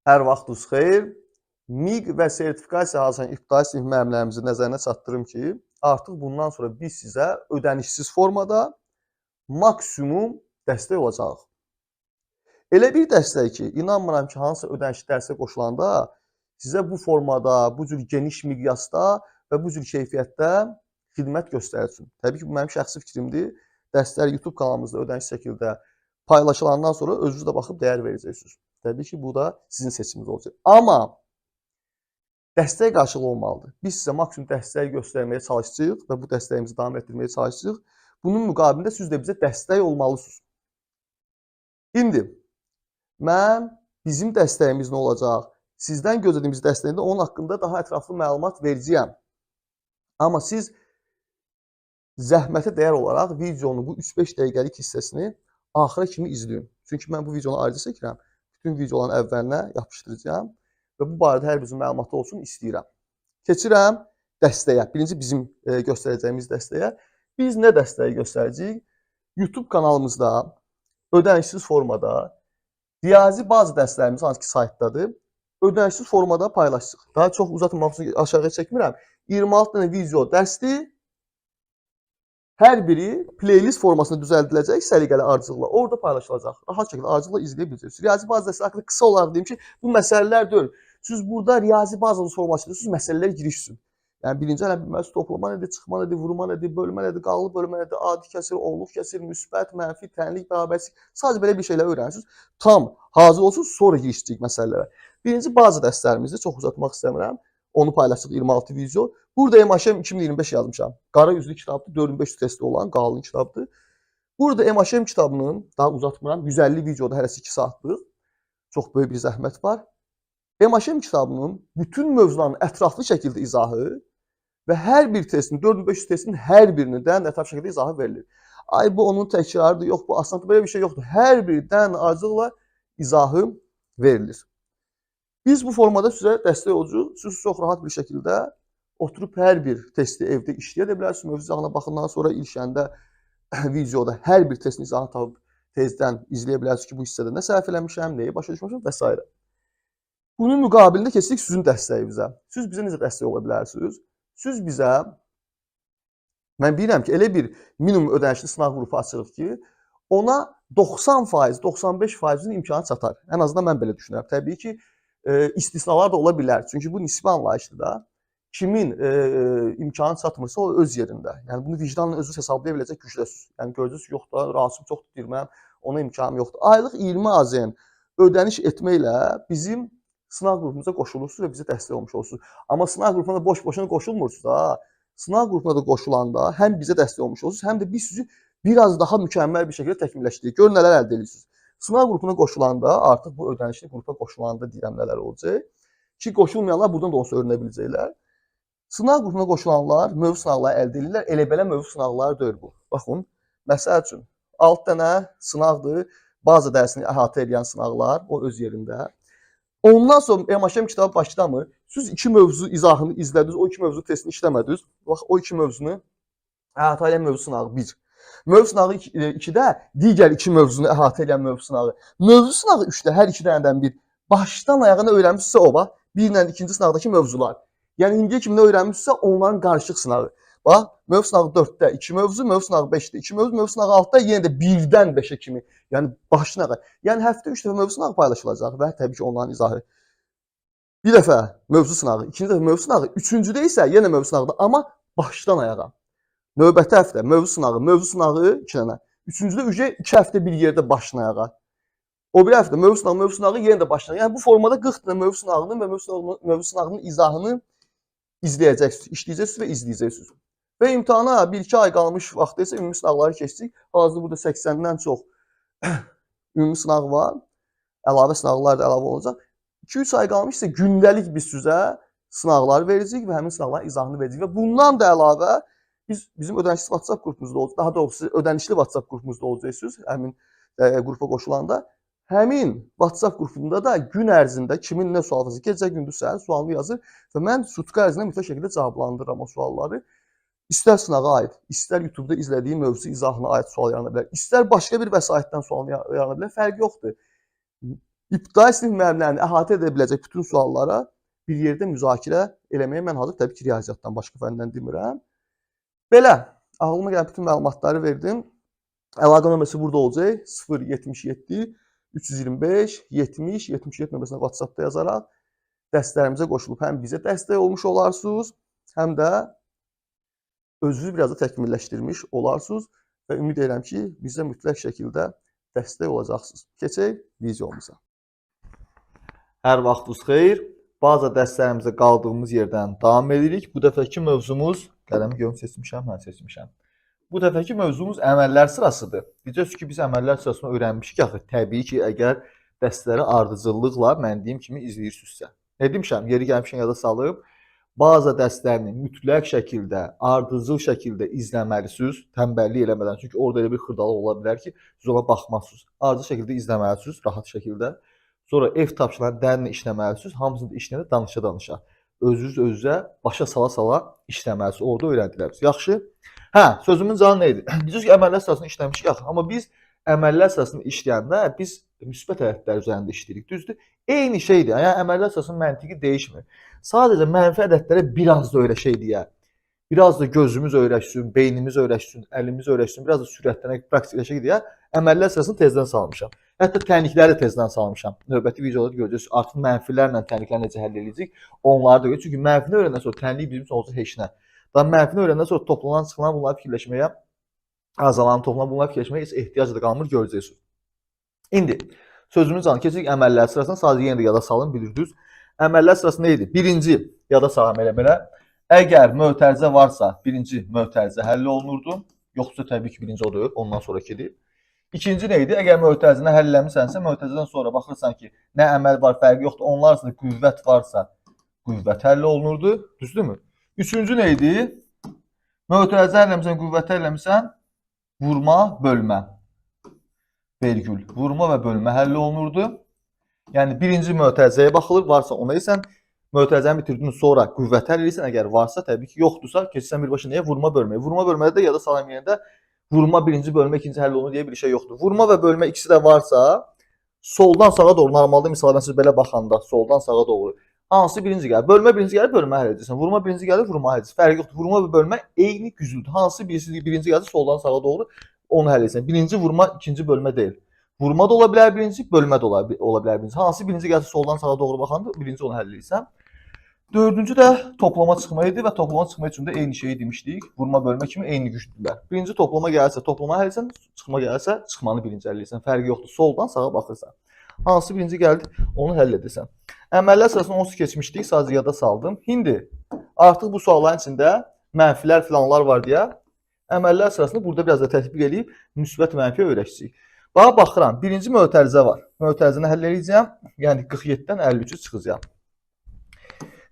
Hər vaxtınız xeyir. MİQ və sertifikasiya hazırlayan ibtidai sinif müəllimlərimizi nəzərinə çatdırım ki, artıq bundan sonra biz sizə ödənişsiz formada maksimum dəstək olacaq. Elə bir dəstək ki, inanmıram ki, hansısa ödənişli dərsə qoşulanda sizə bu formada, bu cür geniş miqyasda və bu cür keyfiyyətdə xidmət göstərsin. Təbii ki, bu mənim şəxsi fikrimdir. Dərslər YouTube kanalımızda ödənişli şəkildə paylaşılandan sonra özünüz də baxıb dəyər verəcəksiniz. Təbii ki, bu da sizin seçiminiz olacaq. Amma dəstək qarşılığı olmalıdır. Biz sizə maksimum dəstək göstərməyə çalışacağıq və bu dəstəyimizi davam etdirməyə çalışacağıq. Bunun müqabilində siz də bizə dəstək olmalısınız. İndi mən bizim dəstəyimiz nə olacaq? Sizdən gözlədiyimiz dəstəyində onun haqqında daha ətraflı məlumat verəcəyəm. Amma siz zəhmətə dəyər olaraq videonun bu 3-5 dəqiqəlik hissəsini axıra kimi izləyin. Çünki mən bu videonu ayrıca çəkirəm. Bütün videoların əvvəlinə yapışdıracağam və bu barədə hər birinizin məlumatı olsun istəyirəm. Keçirəm dəstəyə. Birinci bizim göstərəcəyimiz dəstəyə. Biz nə dəstəyi göstərəcəyik? YouTube kanalımızda ödənişsiz formada riyazi bazı dərslərimiz hansı ki saytdadır, ödənişsiz formada paylaşacağıq. Daha çox uzatmamaq üçün aşağıya çəkmirəm. 26 dənə video dərsdir. Hər biri playlist formasında düzəldiləcək səliqəli ardıcılıqla. Orada paylaşılacaq. Rahat şəkildə ardıcılıqla izləyə biləcəksiniz. Riyazi bazı dərslər haqqında qısa olaraq deyim ki, bu məsələlər deyil. Siz burada riyazi bazı formasındasınız, məsələlərə girişsiniz. Yəni birinci ələb bilməliyiz, toplama nədir, çıxma nədir, vurma nədir, bölmə nədir, qallı bölmə nədir, adi kəsir, onluq kəsir, müsbət, mənfi, tənlik, bərabərlik. Sadəcə belə bir şeylər öyrənirsiniz. Tam hazır olsun, sonra girişəcəyik məsələlərə. Birinci bazı dərslərimizdə çox uzatmaq istəmirəm. Onu paylaşdıq 26 video. Burada MHM 2025 yazmışam. Qara üzlü kitabdır, 4500 testi olan qalın kitabdır. Burada MHM kitabının, daha uzatmıram, 150 videoda hərəsi 2 saatlıq. Çox böyük bir zəhmət var. MHM kitabının bütün mövzularının ətraflı şəkildə izahı və hər bir testin, 4500 testin hər birindən ətraflı şəkildə izahı verilir. Ay bu onun təkrarıdır, yox bu asandır, belə bir şey yoxdur. Hər birindən acılıqla izahı verilir. Biz bu formada sizə dəstək olacağıq. Siz çox rahat bir şəkildə oturub hər bir testi evdə işləyə də bilərsiniz. Mövzu izahına baxandan sonra ilşəndə videoda hər bir testin izahını tapıb tezdən izləyə bilərsiniz ki, bu hissədə nə səhv eləmişəm, nəyi başa düşmüşəm və s. Bunun müqabilində keçirik sizin dəstəyinizə. Siz bizə necə dəstək ola bilərsiniz? Siz bizə, mən bilirəm ki, elə bir minimum ödənişli sınaq qrupu açırıq ki, ona 90%, 95%-in imkanı çatar. Ən azından mən belə düşünürəm. Təbii ki, istisnalar da ola bilər. Çünki bu nisbi anlayışdır da. Kimin imkanı çatmırsa o öz yerində. Yəni bunu vicdanla özünüz hesablaya biləcək gücdəsiniz. Yəni görəcəksiniz, yox da, rahatsızım çoxdur deyir, mənim ona imkanım yoxdur. Aylıq 20 AZN ödəniş etməklə bizim sınaq qrupumuza qoşulursunuz və bizə dəstək olmuş olursunuz. Amma sınaq qrupuna da boş-boşuna qoşulmursunuz da. Sınaq qrupuna da qoşulanda həm bizə dəstək olmuş olursunuz, həm də biz sizi biraz daha mükəmməl bir şəkildə təkmilləşdiririk. Görün nələr əldə edirsiniz. Sınaq qrupuna qoşulanda, artıq bu ödənişli qrupa qoşulanda deyirəm nələr olacaq. Ki, qoşulmayanlar buradan da olsa öyrənə biləcəklər. Sınaq qrupuna qoşulanlar mövzu sınaqları əldə edirlər. Elə belə mövzu sınaqları deyil bu. Baxın, məsəl üçün 6 dənə sınaqdır. Bazı dərsini əhatə edən sınaqlar, o öz yerində. Ondan sonra MHM kitabı başlamır. Siz 2 mövzu izahını izlədiniz, o 2 mövzu testini işləmədiniz. Bax, o 2 mövzunu əhatə edən mövzu sınağı 1. Mövzu sınağı 2-də digər 2 mövzunu əhatə edən mövzu sınağı. Mövzu sınağı 3-də hər 2 dənədən bir. Başdan ayağına öyrənmişsə o bax, bir ilə ikinci sınaqdakı mövzular. Yəni indiyə kimi nə öyrənmişsə onların qarışıq sınağı. Bax, mövzu sınağı 4-də 2 mövzu, mövzu sınağı 5-də 2 mövzu, mövzu sınağı 6-da yenə də 1-dən 5-ə kimi. Yəni başdan ayağa. Yəni həftə 3 dəfə mövzu sınağı paylaşılacaq və təbii ki, onların izahı. Bir dəfə mövzu sınağı, ikinci dəfə mövzu sınağı, üçüncüdə isə yenə mövzu sınağıdır, amma başdan ayağa. Növbəti həftə mövzu sınağı 2 dənə. Üçüncüdə 2 həftə bir yerdə başdan ayağa. O bir həftə mövzu sınağı yenə də başdan ayağa. Yəni bu formada 40 dənə mövzu sınağının və mövzu sınağının izahını izləyəcəksiniz, işləyəcəksiniz və izləyəcəksiniz. Və imtahana 1-2 ay qalmış vaxtda isə ümumi sınaqları keçdik. Hazırda burada 80-dən çox ümumi sınaq var. Əlavə sınaqlar da əlavə olacaq. 2-3 ay qalmış isə gündəlik biz sizə sınaqlar verəcəyik və həmin sınaqların izahını verəcəyik. Və bundan da əlavə bizim ödənişli WhatsApp qrupumuzda olacaq. Daha doğrusu ödənişli WhatsApp qrupumuzda olacaqsınız həmin qrupa qoşulanda. Həmin WhatsApp qrupunda da gün ərzində kimin nə sual yazır, gecə gündüz səhər sualını yazır və mən sutka ərzində mütləq şəkildə cavablandırıram o sualları. İstər sınağa aid, istər YouTube-da izlədiyi mövzu izahına aid sual yarana bilər, istər başqa bir vəsaitdən sual yarana bilər, fərqi yoxdur. İbtidai sinif müəllimlərini əhatə edə biləcək bütün suallara bir yerdə müzakirə eləməyə mən hazır, təbii ki, riyaziyyatdan, başqa fəndən demirəm. Belə, ağlıma gələn bütün məlumatları verdim. Əlaqə nömrəsi burada olacaq. 077 325 70 77 nömrəsinə WhatsApp-da yazaraq dərslərimizə qoşulub həm bizə dəstək olmuş olarsınız, həm də özünüzü biraz da təkmilləşdirmiş olarsınız və ümid edirəm ki, bizə mütləq şəkildə dəstək olacaqsınız. Keçək videomuza. Hər vaxtınız xeyir. Baza dərslərimizə qaldığımız yerdən davam edirik. Bu dəfəki mövzumuz, qələmi görüm seçmişəm, mən seçmişəm. Bu dəfəki mövzumuz əməllər sırasıdır. Deyəcəksiniz ki, biz əməllər sırasını öyrənmişik axı. Təbii ki, əgər dərsləri ardıcıllıqla mən deyim kimi izləyirsinizsə. Ne demişəm, yeri gəlmişəm yada salıb. Baza dərslərini mütləq şəkildə, ardıcıl şəkildə izləməlisiniz, tənbəllik eləmədən. Çünki orada elə bir xırdalıq ola bilər ki, siz ona baxmazsınız. Ardıcıl şəkildə izləməlisiniz, rahat şəkildə. Sonra ev tapşırıqlarını dərinlə işləməlisiniz, hamısını da işləyəndə danışa-danışa. Özünüz-özünüzə başa sala-sala işləməlisiniz, orada öyrəndilərsiniz. Yaxşı? Hə, sözümün canı nə idi? Deyəcəksiniz ki, əməllər sırasını işləmişik axı, amma biz əməllər sırasını işləyəndə biz müsbət ədədlər üzərində işləyirik, düzdür? Eyni şeydir, yəni əməllər sırasının məntiqi dəyişmir. Sadəcə mənfi ədədlərə biraz da öyrəşək deyə. Biraz da gözümüz öyrəşsin, beynimiz öyrəşsin, əlimiz öyrəşsin, biraz da sürətlənək, praktikləşək deyə əməllər sırasını tezdən salmışam. Hətta tənlikləri də tezdən salmışam. Növbəti videolarda görəcəksiniz, artıq mənfilərlə tənlikləri necə həll edəcəyik, onları da görəcəksiniz. Çünki mənfini öyrəndən sonra tənlik bizim üçün olacaq heç nə. Daha mənfini öyrəndən sonra toplanan, çıxılan bunları fikirləşməyə, azalan, toplanan bunları fikirləşməyə heç ehtiyac da qalmır, görəcəksiniz. İndi sözümüz canı keçirik əməllər sırasına, sadəcə yenə də yada salın, bilirsiniz. Əməllər sırası nə idi? Birinci, yada salam elə-belə. Əgər mötərizə varsa, birinci mötərizə həll olunurdu. Yoxsa təbii ki, birinci odur, ondan sonrakidir. İkinci nə idi? Əgər mötərizəni həll eləmisənsə, mötərizədən sonra baxırsan ki, nə əməl var, fərqi yoxdur. Onlar arasında qüvvət varsa, qüvvət həll olunurdu. Düzdürmü? Üçüncü nə idi? Mötərizə həll eləmisən, qüvvət həll eləmisən, vurma, bölmə. Vergül. Vurma və bölmə həll olunurdu. Yəni, birinci mötərizəyə baxılır, varsa ona esən, mötərizəni bitirdin sonra qüvvət həll edirsən, əgər varsa, təbii ki, yoxdursa, keçirsən birbaşa nəyə? Vurma, bölməyə. Vurma, bölmədə də yada salam yerində vurma birinci bölmə, ikinci həll olunur deyə bir şey yoxdur. Vurma və bölmə ikisi də varsa, soldan sağa doğru, normalda misal mən siz belə baxanda, soldan sağa doğru, hansı birinci gəlir? Bölmə birinci gəlir, bölmə həll edirsən. Vurma birinci gəlir, vurma həll edirsən. Fərqi yoxdur. Vurma və bölmə eyni güclüdür. Hansı birinci gəlirsə, soldan sağa doğru onu həll edirsən. Birinci vurma, ikinci bölmə deyil. Vurma da ola bilər birinci, bölmə də ola bilər birinci. Hansı birinci gəlsə soldan sağa doğru baxanda birinci onu həll edirsən. Dördüncü də toplama çıxma idi və toplama çıxma üçün də eyni şeyi demişdik. Vurma, bölmə kimi eyni güclüdürlər. Birinci toplama gəlsə toplama həll edirsən, çıxma gəlsə çıxmanı birinci həll edirsən. Fərqi yoxdur. Soldan sağa baxırsan. Hansı birinci gəldi, onu həll edirsən. Əməllər sırasını onsuz keçmişdik, sadəcə yada saldım. İndi artıq bu sualların içində mənfilər filanlar var deyə əməllər sırasını burada biraz da tətbiq edib müsbət mənfiyə öyrəşəcəyik. Bax, baxıram. Birinci mötərizə var. Mötərizəni həll edəcəyəm. Yəni 47-dən 53-ü çıxacağam.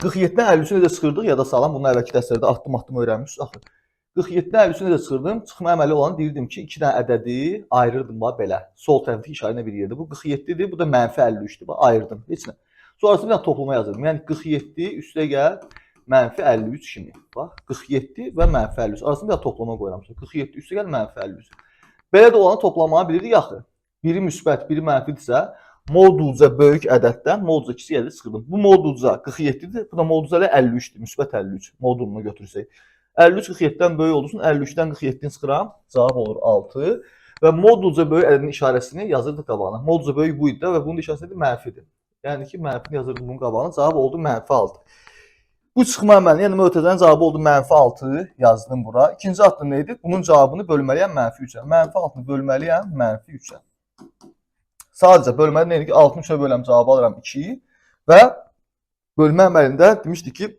47-dən 53-ü necə çıxırdıq? Yada salam. Bunu əvvəlki dərslərdə addım-addım öyrənmişsiniz. Axı 47-dən 53-ü necə çıxırdım? Çıxma əməli olanı deyirdim ki, 2 dənə ədədi ayırırdım bax belə. Sol tərəfdəki işarə bir yerdə. Bu 47-dir, bu da mənfi 53-dür. Bax, ayırdım. Heç nə. Sonrasında bir dənə toplama yazırdım. Yəni 47 üstə gəl mənfi 53 kimi. Bax, 47 və mənfi 53. Arasında bir dənə toplama qoyuram. 47 üstə gəl mənfi 53. Belə də olanı toplamanı bilirdik axı. Biri müsbət, biri mənfidirsə, modulca böyük ədəddən modulca kiçik ədəd çıxırdım. Bu modulca 47-dir, bu da modulca 53-dir, müsbət 53 modulunu götürsək. 53 47-dən böyük olursun, 53-dən 47-ni çıxıram, cavab olur 6 və modulca böyük ədədin işarəsini yazırdıq qabağına. Modulca böyük bu idi və bunun işarəsi mənfidir. Yəni ki, mənfini yazırdıq bunun qabağına, cavab oldu mənfi 6. Bu çıxma əməli, yəni mötərizənin cavabı oldu mənfi 6 yazdım bura. İkinci addım nə idi? Bunun cavabını bölməliyəm mənfi 3-ə. Mənfi 6-nı bölməliyəm mənfi 3-ə. Sadəcə bölməli nə idi ki, 6-nı 3-ə böləm cavabı alıram 2 və bölmə əməlində demişdik ki,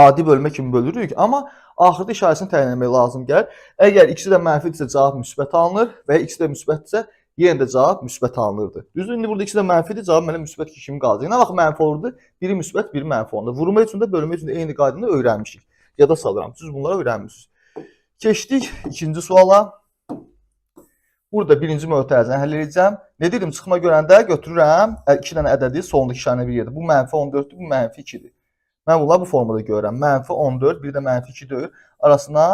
adi bölmə kimi bölürük, amma axırda işarəsini təyin etmək lazım gəlir. Əgər ikisi də mənfidirsə cavab müsbət alınır və ya ikisi də müsbətdirsə yenə də cavab müsbət alınırdı. Düzdür, indi burada ikisi də mənfidir, cavab mənə müsbət 2 kimi qalacaq. Nə vaxt mənfi olurdu? Biri müsbət, biri mənfi olurdu. Vurma üçün də, bölmə üçün də eyni qaydını öyrənmişik. Yada salıram. Siz bunları öyrənmişsiniz. Keçdik ikinci suala. Burada birinci mötərizəni həll edəcəm. Ne dedim? Çıxma görəndə götürürəm 2 dənə ədədi solundakı işarəni bir yerdə. Bu mənfi 14-dür, bu mənfi 2-dir. Mən bunları bu formada görürəm. Mənfi 14, bir də mənfi 2-dir. Arasına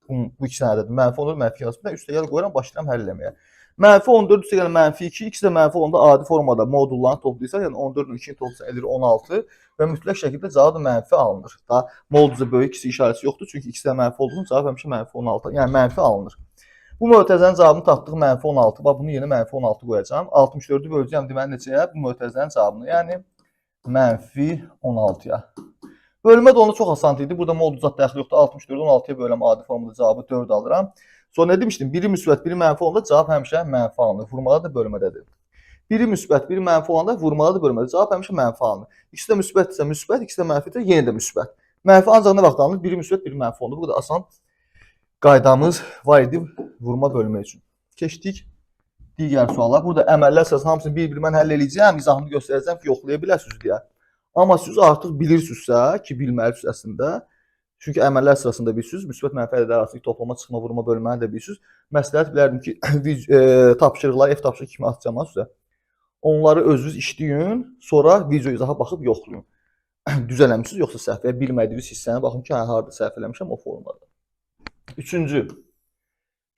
bu iki dənə ədədi. Mənfi 14, mənfi 2 arasında üstə gəl qoyuram, başlayıram həll eləməyə. Mənfi 14 üstə gələn mənfi 2, x də mənfi olanda adi formada modullarını toplayırsan, yəni 14-ün 2-ni toplayırsan edir 16 və mütləq şəkildə cavab da mənfi alınır. Da modulca böyük x işarəsi yoxdur, çünki x-də mənfi olduğunun cavab həmişə mənfi 16, yəni mənfi alınır. Bu mötərizənin cavabını tapdıq mənfi 16. Bax, bunu yenə mənfi 16 qoyacağım. 64-ü böləcəm deməli neçəyə? Bu mötərizənin cavabını, yəni mənfi 16-ya. Bölmə də onda çox asan idi. Burada modul zat daxil yoxdur. 64-ü 16-ya böləm adi formada cavabı 4 alıram. Sonra nə demişdim? Biri müsbət, biri mənfi olanda cavab həmişə mənfi alınır. Vurmalı da bölmədədir. Biri müsbət, biri mənfi olanda vurmalı da bölmədə cavab həmişə mənfi alınır. İkisi də müsbətdirsə müsbət, ikisi də mənfidirsə yenə də müsbət. Mənfi ancaq nə vaxt alınır? Biri müsbət, biri mənfi olanda. Bu da asan qaydamız var idi vurma bölmə üçün. Keçdik digər suallar. Burada əməllər sırasında hamısını bir-bir mən həll edəcəm, izahını göstərəcəm ki, yoxlaya bilərsiniz deyə. Amma siz artıq bilirsinizsə ki, bilməlisiniz əslində. Çünki əməllər sırasında bilirsiniz, müsbət mənfi ədədlər arasındakı toplama, çıxma, vurma bölməni də bilirsiniz. Məsləhət bilərdim ki, tapşırıqlar, ev tapşırığı kimi atacağım sizə. Onları özünüz işləyin, sonra video izaha baxıb yoxlayın. Düz eləmisiniz, yoxsa səhv və bilmədiyiniz hissəni baxın ki, harada səhv eləmişəm o formada. Üçüncü,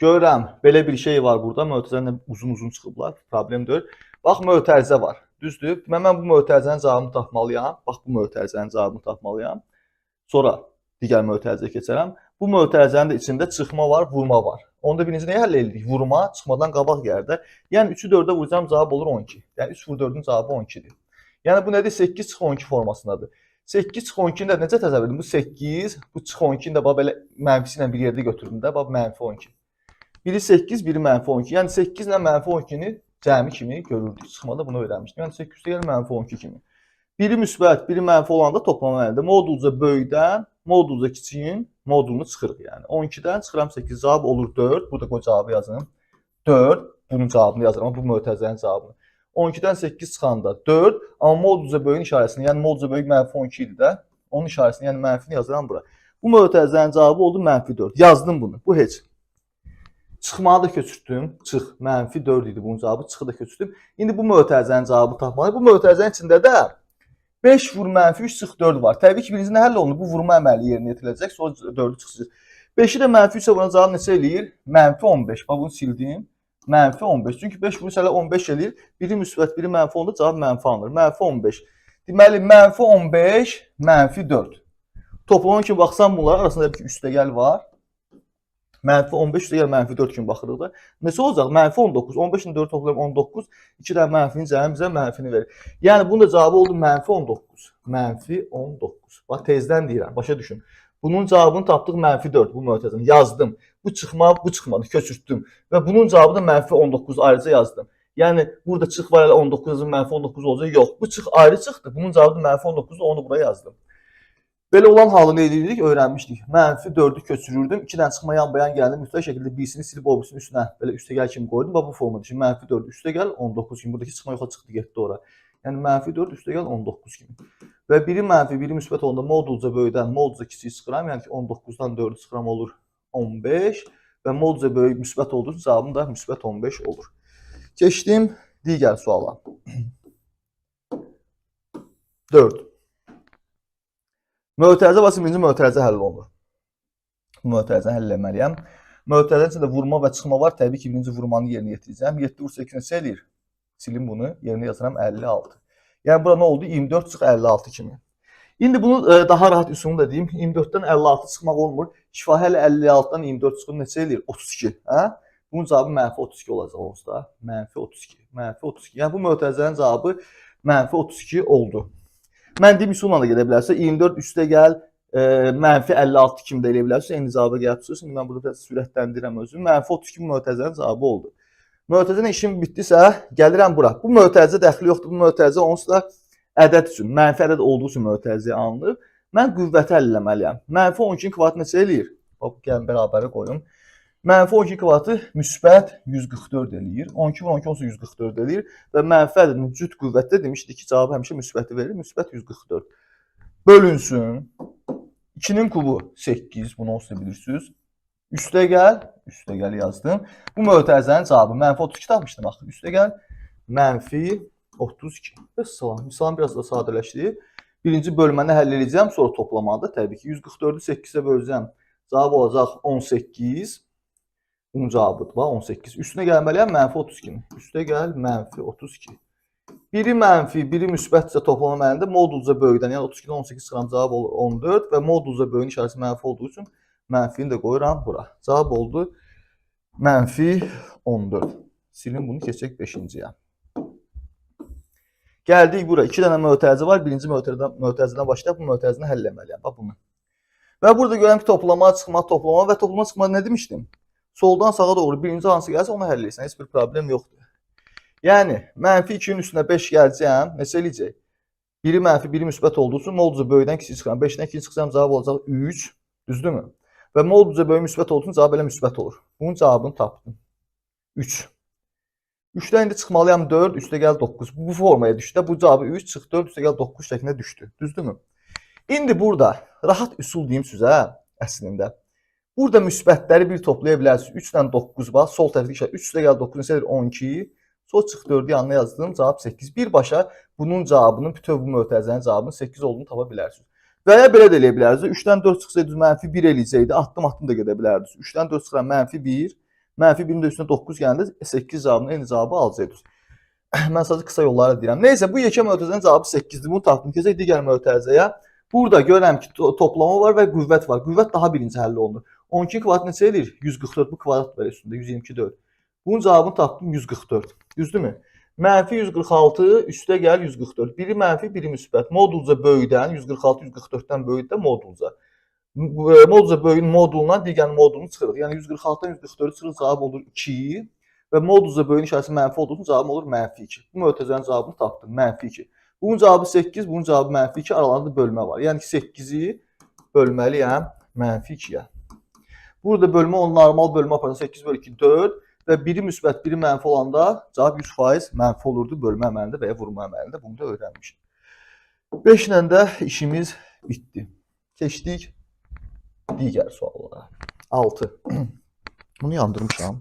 görürəm, belə bir şey var burada, mötərizələ uzun-uzun çıxıblar, problem deyil. Bax, mötərizə var, düzdür. Mən bu mötərizənin cavabını tapmalıyam, bax, bu mötərizənin cavabını tapmalıyam. Sonra digər mötərizəyə keçərəm. Bu mötərizənin də içində çıxma var, vurma var. Onda birinci nəyə həll edirik? Vurma, çıxmadan qabaq gəldə. Yəni 3-ü 4-ə vuracam, cavab olur 12. Yəni 3 vur 4-ün cavabı 12-dir. Yəni bu nədir? 8 çıx 12 formasındadır. 8 çıx 12-ni də necə təsəvvür edin? Bu 8, bu çıx 12-ni də belə mənfisi ilə bir yerdə götürdüm də, bax mənfi 12. Biri 8, biri mənfi 12. Yəni 8 ilə mənfi 12-ni cəmi kimi görürdük. Çıxmada bunu öyrənmişdim. Yəni 8 gəlir mənfi 12 kimi. Biri müsbət, biri mənfi olanda toplama əldə. Modulca böyükdən, modulca kiçiyin modulunu çıxırıq yəni. 12-dən çıxıram 8, cavab olur 4. Burada qoy cavabı yazın. 4, bunun cavabını yazıram, bu mötərizənin cavabını. 12-dən 8 çıxanda 4, amma modulca böyüyün işarəsini, yəni modulca böyük mənfi 12 idi də, onun işarəsini, yəni mənfini yazıram bura. Bu mötərizənin cavabı oldu mənfi 4. Yazdım bunu, bu heç. Çıxmanı da köçürtdüm, çıx, mənfi 4 idi bunun cavabı, çıxı da köçürtdüm. İndi bu mötərizənin cavabı tapmalıyım. Bu mötərizənin içində də 5 vur mənfi 3 çıx 4 var. Təbii ki, birinci nə həll olunur? Bu vurma əməli yerinə yetiriləcək, sonra 4-ü çıxacaq. 5-i də mənfi 3-ə vuran cavab neçə eləyir? Mənfi 15. Bax, bunu sildim. Mənfi 15. Çünki 5 vurursa hələ 15 eləyir. Biri müsbət, biri mənfi olanda cavab mənfi alınır. Mənfi 15. Deməli, mənfi 15, mənfi 4. Toplama kimi baxsam bunlar arasında bir üstəgəl var. Mənfi 15 üstəgəl mənfi 4 kimi baxırıq da. Neçə olacaq? Mənfi 19. 15-in 4 toplayım 19. 2 də mənfinin cəmi bizə mənfini verir. Yəni, bunun da cavabı oldu mənfi 19. Mənfi 19. Bax, tezdən deyirəm, başa düşün. Bunun cavabını tapdıq mənfi 4, bu mötərizəni. Yazdım. Bu çıxma, bu çıxmadı, köçürtdüm. Və bunun cavabı da mənfi 19 ayrıca yazdım. Yəni, burada çıx var, 19 yazım, mənfi 19 olacaq. Yox, bu çıx ayrı çıxdı. Bunun cavabı da mənfi 19, onu buraya yazdım. Belə olan halını edirdik, öyrənmişdik. Mənfi 4-ü köçürürdüm. 2-dən çıxma yan-bayan gəldim. Mütləq şəkildə birisini silib o birisinin üstünə belə üstəgəl kimi qoydum. Bax, bu formada üçün mənfi 4 üstəgəl 19 kimi. Buradakı çıxma yoxa çıxdı, getdi ora. Yəni, mənfi 4 üstəgəl 19 kimi. Və biri mənfi, biri müsbət olanda modulca böyükdən modulca kiçik çıxıram. Yəni ki, 19-dan 4-ü çıxıram olur 15. Və modulca böyük müsbət olduğu üçün cavabım da müsbət 15 olur. Keçdim digər suala. 4. Mötərizə varsa birinci mötərizə həll olunur. Bu mötərizəni həll etməliyəm. Mötərizənin içində vurma və çıxma var. Təbii ki, birinci vurmanı yerinə yetirəcəm. 7 vursa 2 neçə eləyir? Silim bunu, yerinə yazıram 56. Yəni, bura nə oldu? 24 çıx 56 kimi. İndi bunu daha rahat üsulunu da deyim. 24-dən 56 çıxmaq olmur. Şifahi hələ 56-dan 24 çıxır neçə eləyir? 32. Hə? Bunun cavabı mənfi 32 olacaq onsuz da. Mənfi 32. Mənfi 32. Yəni, bu mötərizənin cavabı mənfi 32 oldu. Mən deyim, üsulla da gedə bilərsə, 24 üstəgəl mənfi 56 kimi də eləyə bilərsiniz. Eyni cavaba gəlibsiniz. Şimdi mən burada sürətləndirəm özümü. Mənfi 32 mötərizənin cavabı oldu. Mötərizənin işim bitdisə, gəlirəm bura. Bu mötərizə dəxli yoxdur. Bu mötərizə onsuz da ədəd üçün, mənfi ədəd olduğu üçün mötərizəyə alınır. Mən qüvvəti həll eləməliyəm. Mənfi 12-nin kvadratı neçə eləyir? Bax, gəlin bərabəri qoyum. Mənfi 12 kvadratı müsbət 144 eləyir. 12 vur 12 olsa 144 eləyir. Və mənfi ədədin cüt qüvvətdə demişdik ki, cavab həmişə müsbəti verir. Müsbət 144. Bölünsün. 2-nin kubu 8. Bunu onsuz da bilirsiniz. Üstəgəl yazdım. Bu mötərizənin cavabı mənfi 32 tapmışdım axı. Üstəgəl mənfi 32. Və salam. Misalını biraz da sadələşdirib. Birinci bölməni həll edəcəm, sonra toplamada təbii ki 144-ü 8-ə böləcəm. Cavab olacaq 18. Bunun cavabıdır. Bax 18. Üstünə gəlməliyəm mənfi 32. Üstə gəl mənfi 32. Biri mənfi, biri müsbətsə toplama mənada modulca böyükdən, yəni 32-dən 18 çıxıram, cavab olur 14 və modulca böyüyün işarəsi mənfi olduğu üçün mənfini də qoyuram bura. Cavab oldu mənfi 14. Silin bunu, keçək 5-ciyə. Gəldik bura. 2 dənə mötərizə var. Birinci mötərizədən başlayaq, bu mötərizəni həll etməliyəm. Bax bunu. Və burada görürəm ki, toplama, çıxma, toplama və toplama, çıxma nə demişdim? Soldan sağa doğru birinci hansı gəlsə onu həll etsən. Heç bir problem yoxdur. Yəni, mənfi 2-nin üstünə 5 gələcəm, neçə eləyəcək? Biri mənfi, biri müsbət olduğu üçün modulca böyükdən kiçik çıxıram. 5-dən 2 çıxsam cavab olacaq 3, düzdürmü? Və modulca böyük müsbət olduğu üçün cavab elə müsbət olur. Bunun cavabını tapdım. 3. 3-dən indi çıxmalıyam 4, üstə gəl 9. Bu formaya düşdü. Bu cavabı 3 çıx 4, üstə gəl 9 şəklində düşdü. Düzdürmü? İndi burada rahat üsul deyim sizə əslində. Burada müsbətləri bir toplaya bilərsiniz. 3 ilə 9 var. Sol tərəfdəki işarə 3 üstə gəl 9 neçədir? 12. Sol çıx 4-ü yanına yazdım. Cavab 8. Birbaşa bunun cavabının, bütöv bu mötərizənin cavabının 8 olduğunu tapa bilərsiniz. Və ya belə də eləyə bilərsiniz. 3-dən 4 çıxsaydı mənfi 1 eləyəcəkdi. Atdım da gedə bilərdiniz. 3-dən 4 çıxıram mənfi 1. Mənfi 1-in də üstünə 9 gələndə 8 cavabını, eyni cavabı alacaqdınız. Mən sadəcə qısa yollarla deyirəm. Neysə, bu yekə mötərizənin cavabı 8-dir. Bunu tapdım. Keçək digər mötərizəyə. Burada görürəm ki, toplama var və qüvvət var. Qüvvət daha birinci həll olunur. 12 kvadrat neçə edir? 144. Bu kvadrat var üstündə. 124. Bunun cavabını tapdım 144. Düzdürmü? Mənfi 146, üstə gəl 144. Biri mənfi, biri müsbət. Modulca böyükdən, 146, 144-dən böyükdə modulca. Modulca böyüyün modulundan digər modulunu çıxırıq. Yəni 146-dan 144-ü çıxırıq, cavab olur 2. Və modulca böyüyün işarəsi mənfi olduğu üçün cavab olur mənfi 2. Bu mötərizənin cavabını tapdım, mənfi 2. Bunun cavabı 8, bunun cavabı mənfi 2. Aralarında bölmə var. Yəni 8-i bölməliyəm mənfi 2-yə. Burada bölmə onun normal bölmə aparın. 8 bölü 2, 4. Və biri müsbət, biri mənfi olanda cavab 100% mənfi olurdu bölmə əməlində və ya vurma əməlində. Bunu da öyrənmişik. 5 ilə də işimiz bitdi. Keçdik digər suallara. 6. Bunu yandırmışam.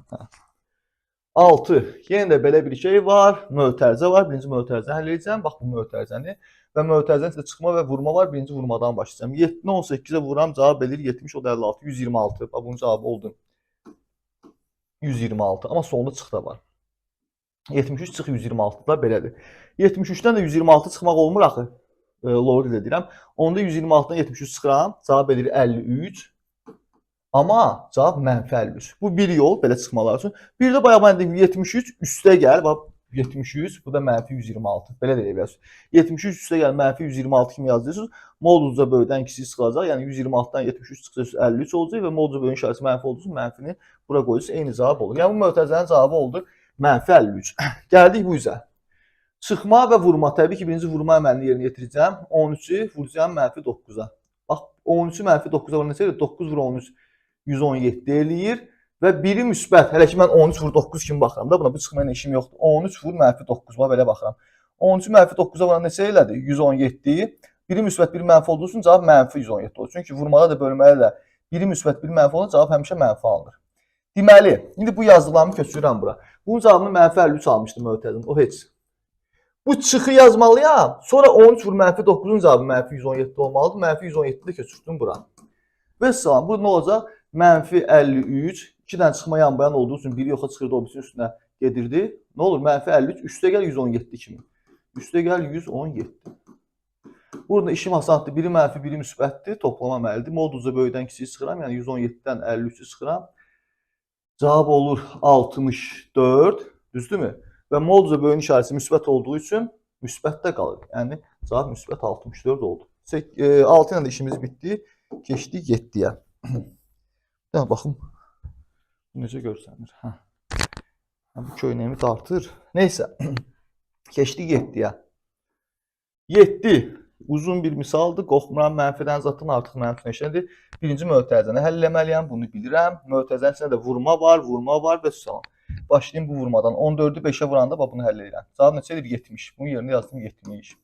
6. Yenə də belə bir şey var. Mötərizə var. Birinci mötərizəni həll edəcəm. Bax bu mötərizəni. Və mötərizənin içində çıxma və vurma var. Birinci vurmadan başlayacağım. 7-ni 18-ə vuram. Cavab edir 70, o da 56. 126. Bax bunun cavabı oldu 126. Amma sonunda çıx da var. 73 çıx 126 da belədir. 73-dən də 126 çıxmaq olmur axı. Lord ilə deyirəm. Onda 126-dan 73 çıxıram. Cavab edir 53. Amma cavab mənfi 53. Bu bir yol belə çıxmalar üçün. Bir də bayaq mən dedim 73 üstə gəl. Bax 73, bu da mənfi 126. Belə də eləyə bilərsiniz. 73 üstə gəl mənfi 126 kimi yazırsınız. Modulca böyükdən kiçik çıxacaq. Yəni 126-dan 73 çıxacaq 53 olacaq və modulca böyüyün işarəsi mənfi olduğu üçün mənfini bura qoyursunuz, eyni cavab olur. Yəni bu mötərizənin cavabı oldu mənfi 53. Gəldik bu üzə. Çıxma və vurma. Təbii ki, birinci vurma əməlini yerinə yetirəcəm. 13-ü vuracağım mənfi 9-a. Bax 13-ü mənfi 9-a vurun neçə edir? 9 vur 13 117 eləyir. Və biri müsbət. Hələ ki mən 13 vur 9 kimi baxıram da buna. Bu çıxma ilə işim yoxdur. 13 vur mənfi 9. Bax belə baxıram. 13-ü mənfi 9-a vuran neçə elədi? 117. Biri müsbət, biri mənfi olduğu üçün cavab mənfi 117 olur. Çünki vurmada da bölmədə də biri müsbət, biri mənfi olunca cavab həmişə mənfi alınır. Deməli, indi bu yazdıqlarımı köçürürəm bura. Bunun cavabını mənfi 53 almışdım mötərizənin. O heç. Bu çıxı yazmalıyam. Sonra 13 vur mənfi 9-un cavabı mənfi 117 olmalıdır. Mənfi 117-də köçürdüm bura. Və salam. Bu nə olacaq? Mənfi 53. 2-dən çıxma yan-bayan olduğu üçün biri yoxa çıxırdı, o birisinin üstünə gedirdi. Nə olur? Mənfi 53. Üstə gəl 117 kimi. Üstə gəl 117. Burada işim asandır. Biri mənfi, biri müsbətdir. Toplama əməlidir. Modulca böyükdən kiçik çıxıram. Yəni 117-dən 53-ü çıxıram. Cavab olur 64. Düzdürmü? Və modulca böyüyün işarəsi müsbət olduğu üçün müsbətdə qalır. Yəni cavab müsbət 64 oldu. 6 ilə də işimiz bitdi. Keçdik 7-yə. Baxım. Necə görsənir? Bu köynəyimi dartır. Neysə. Keçdik 7-yə. 7. Uzun bir misaldır. Qorxmuram mənfidən zaten artıq mənfi neçədir. Birinci mötərizəni həll etməliyəm. Bunu bilirəm. Mötərizənin içində də vurma var və salam. Başlayayım bu vurmadan. 14-ü 5-ə vuranda bunu həll edirəm. Cavab neçədir? 70. Bunun yerinə yazdım 70.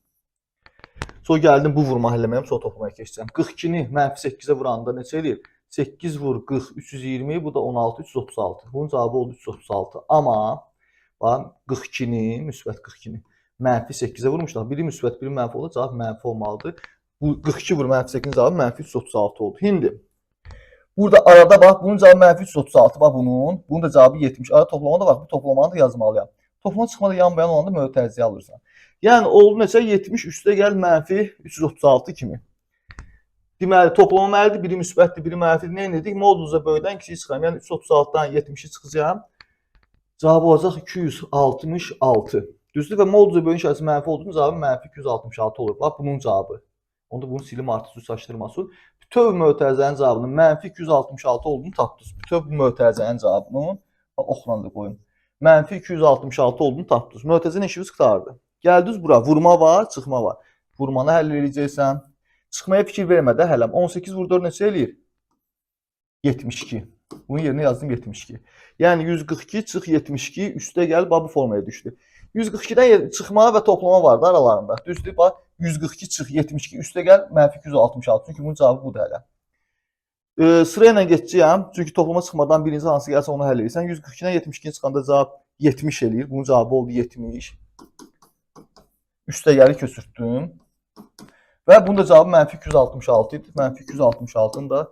Sonra gəldim bu vurma həll etməliyəm. Sonra toplamaya keçəcəm. 42-ni mənfi 8-ə vuranda neçə edir? 8 vur 40, 320, bu da 16, 336. Bunun cavabı oldu 336. Amma 42-ni, müsbət 42-ni mənfi 8-ə vurmuşlar. Biri müsbət, biri mənfi oldu. Cavab mənfi olmalıdır. Bu 42 vur mənfi 8-in cavabı mənfi 336 oldu. Şimdi Burada arada bax, bunun cavabı mənfi 336, bax bunun. Bunun da cavabı 70. Arada toplamada bax, bu toplamanı da yazmalıyam. Toplama çıxmada yan bayan olanda mötərizəyə alırsan. Yəni oldu neçə? 70 üstə gəl mənfi 336 kimi. Deməli, toplama məlidir, biri müsbətdir, biri mənfidir. Nə edirik? Moduluza böyüdən kiçik çıxıram. Yəni 336-dan 70-i çıxacağam. Cavab olacaq 266. Düzdür və moduluza böyüyün işarəsi mənfi olduğunun cavabı mənfi 266 olur. Bax, bunun cavabı. Onda bunu silim artıq saçdırmasın. Bütöv mötərizənin cavabının mənfi 266 olduğunu tapdınız. Bütöv mötərizənin cavabının, oxlan da qoyun. Mənfi 266 olduğunu tapdınız. Mötərizə işimiz qurtardı. Gəldiniz bura, vurma var, çıxma var. Vurmanı həll edəcəksən. Çıxmaya fikir vermədə hələm. 18 vur 4 neçə eləyir? 72. Bunun yerinə yazdım 72. Yəni 142 çıx 72 üstə gəl, bu formaya düşdü. 142-dən çıxma və toplama vardı aralarında. Düzdür, bax 142 çıx 72 üstə gəl, mənfi 266. Çünki bunun cavabı budur hələ. Sıra ilə geçəcəyəm. Çünki toplama çıxmadan birinci hansı gəlsə onu həll edirsən. 142-dən 72-yə çıxanda cavab 70 eləyir. Bunun cavabı oldu 70. Üstə gəli köçürtdüm. Və bunun da cavabı mənfi 266 idi. Mənfi 266-nı da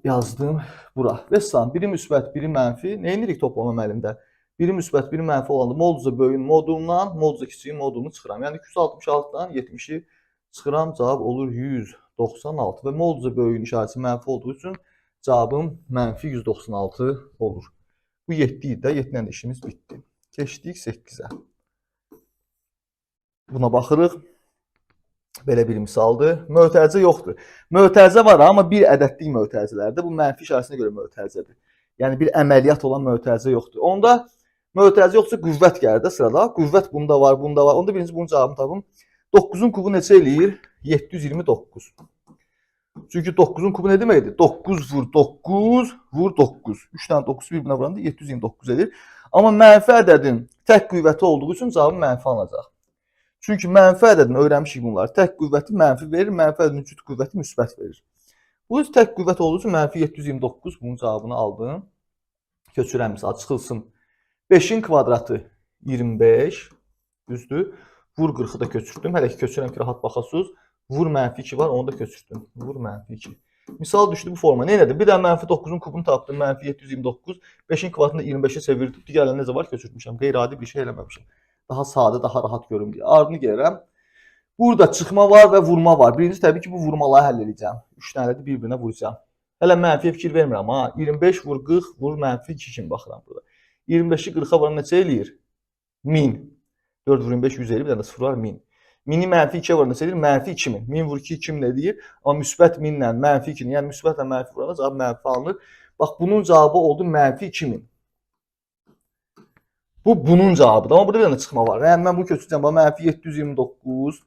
yazdım bura. Və salam, biri müsbət, biri mənfi. Nə edirik toplama əməlində? Biri müsbət, biri mənfi olanda moduluza böyüyün modulundan, moduluza kiçiyin modulunu çıxıram. Yəni 266-dan 70-i çıxıram, cavab olur 196 və moduluza böyüyün işarəsi mənfi olduğu üçün cavabım mənfi 196 olur. Bu 7 idi də, 7 ilə də işimiz bitdi. Keçdik 8-ə. Buna baxırıq. Belə bir misaldır. Mötərizə yoxdur. Mötərizə var, amma bir ədədlik mötərizələrdir. Bu mənfi işarəsinə görə mötərizədir. Yəni bir əməliyyat olan mötərizə yoxdur. Onda mötərizə yoxsa qüvvət gəlir də sırada. Qüvvət bunda var, bunda var. Onda birinci bunun cavabını tapım. 9-un kubu neçə eləyir? 729. Çünki 9-un kubu nə deməkdir? 9 vur 9 vur 9. 3 dənə 9 bir-birinə vuranda 729 edir. Amma mənfi ədədin tək qüvvəti olduğu üçün cavabı mənfi alınacaq. Çünki mənfi ədədin öyrənmişik bunları. Tək qüvvəti mənfi verir, mənfi ədədin cüt qüvvəti müsbət verir. Bu tək qüvvət olduğu üçün mənfi 729 bunun cavabını aldım. Köçürəm misal çıxılsın. 5-in kvadratı 25, düzdür. Vur 40-ı da köçürtdüm. Hələ ki köçürəm ki rahat baxasınız. Vur mənfi 2 var, onu da köçürtdüm. Vur mənfi 2. Misal düşdü bu forma. Nə elədim? Bir də mənfi 9-un kubunu tapdım. Mənfi 729. 5-in kvadratını 25-ə çevirdim. Digərlərini necə var köçürtmüşəm. Qeyri-adi bir şey eləməmişəm. Daha sadə, daha rahat görüm deyə. Ardını gəlirəm. Burada çıxma var və vurma var. Birinci təbii ki bu vurmaları həll edəcəm. 3 dənə də bir-birinə vuracağım. Hələ mənfiyə fikir vermirəm ha. 25 vur 40 vur mənfi 2 kimi baxıram burada. 25-i 40-a vuran neçə eləyir? 1000. 4 vur 25 150, bir dənə 0 var 1000. 1000-i mənfi 2-yə vuran neçə eləyir? Mənfi 2000. 1000 vur 2 2000 eləyir. Amma müsbət 1000 ilə mənfi 2-ni, yəni müsbətlə mənfi vuranda cavab mənfi alınır. Bax bunun cavabı oldu mənfi 2000. Bu bunun cavabıdır. Amma burada bir dənə çıxma var. Yəni mən bunu köçürəcəm. Bax mənfi 729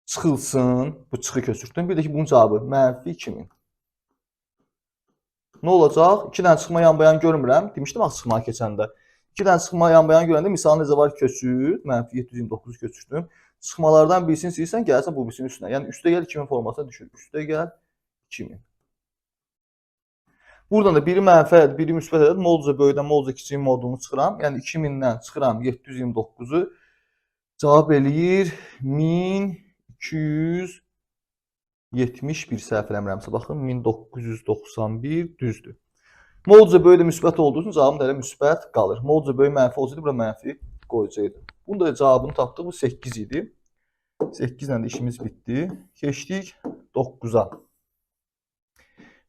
çıxılsın. Bu çıxı köçürtdüm. Bir də ki bunun cavabı mənfi 2000. Nə olacaq? 2 dənə çıxma yan-bayan görmürəm. Demişdim axı çıxmaya keçəndə. 2 dənə çıxma yan-bayan görəndə misalın necə var köçür. Mənfi 729 köçürdüm. Çıxmalardan birisini silsən, gəlsən bu birisinin üstünə. Yəni üstə gəl 2000 formasına düşür. Üstə gəl 2000. Buradan da biri mənfi ədəd, biri müsbət ədəd, moduluza böyüdən moduluza kiçiyin modulunu çıxıram. Yəni 2000-dən çıxıram 729-u. Cavab eləyir 1271 səhv eləmirəmsə. Baxın 1991 düzdür. Moduluza böyüdə müsbət olduğu üçün cavabım da elə müsbət qalır. Moduluza böyü mənfi olsaydı bura mənfi qoyacaqdım. Bunun da cavabını tapdıq. Bu 8 idi. 8 ilə də işimiz bitdi. Keçdik 9-a.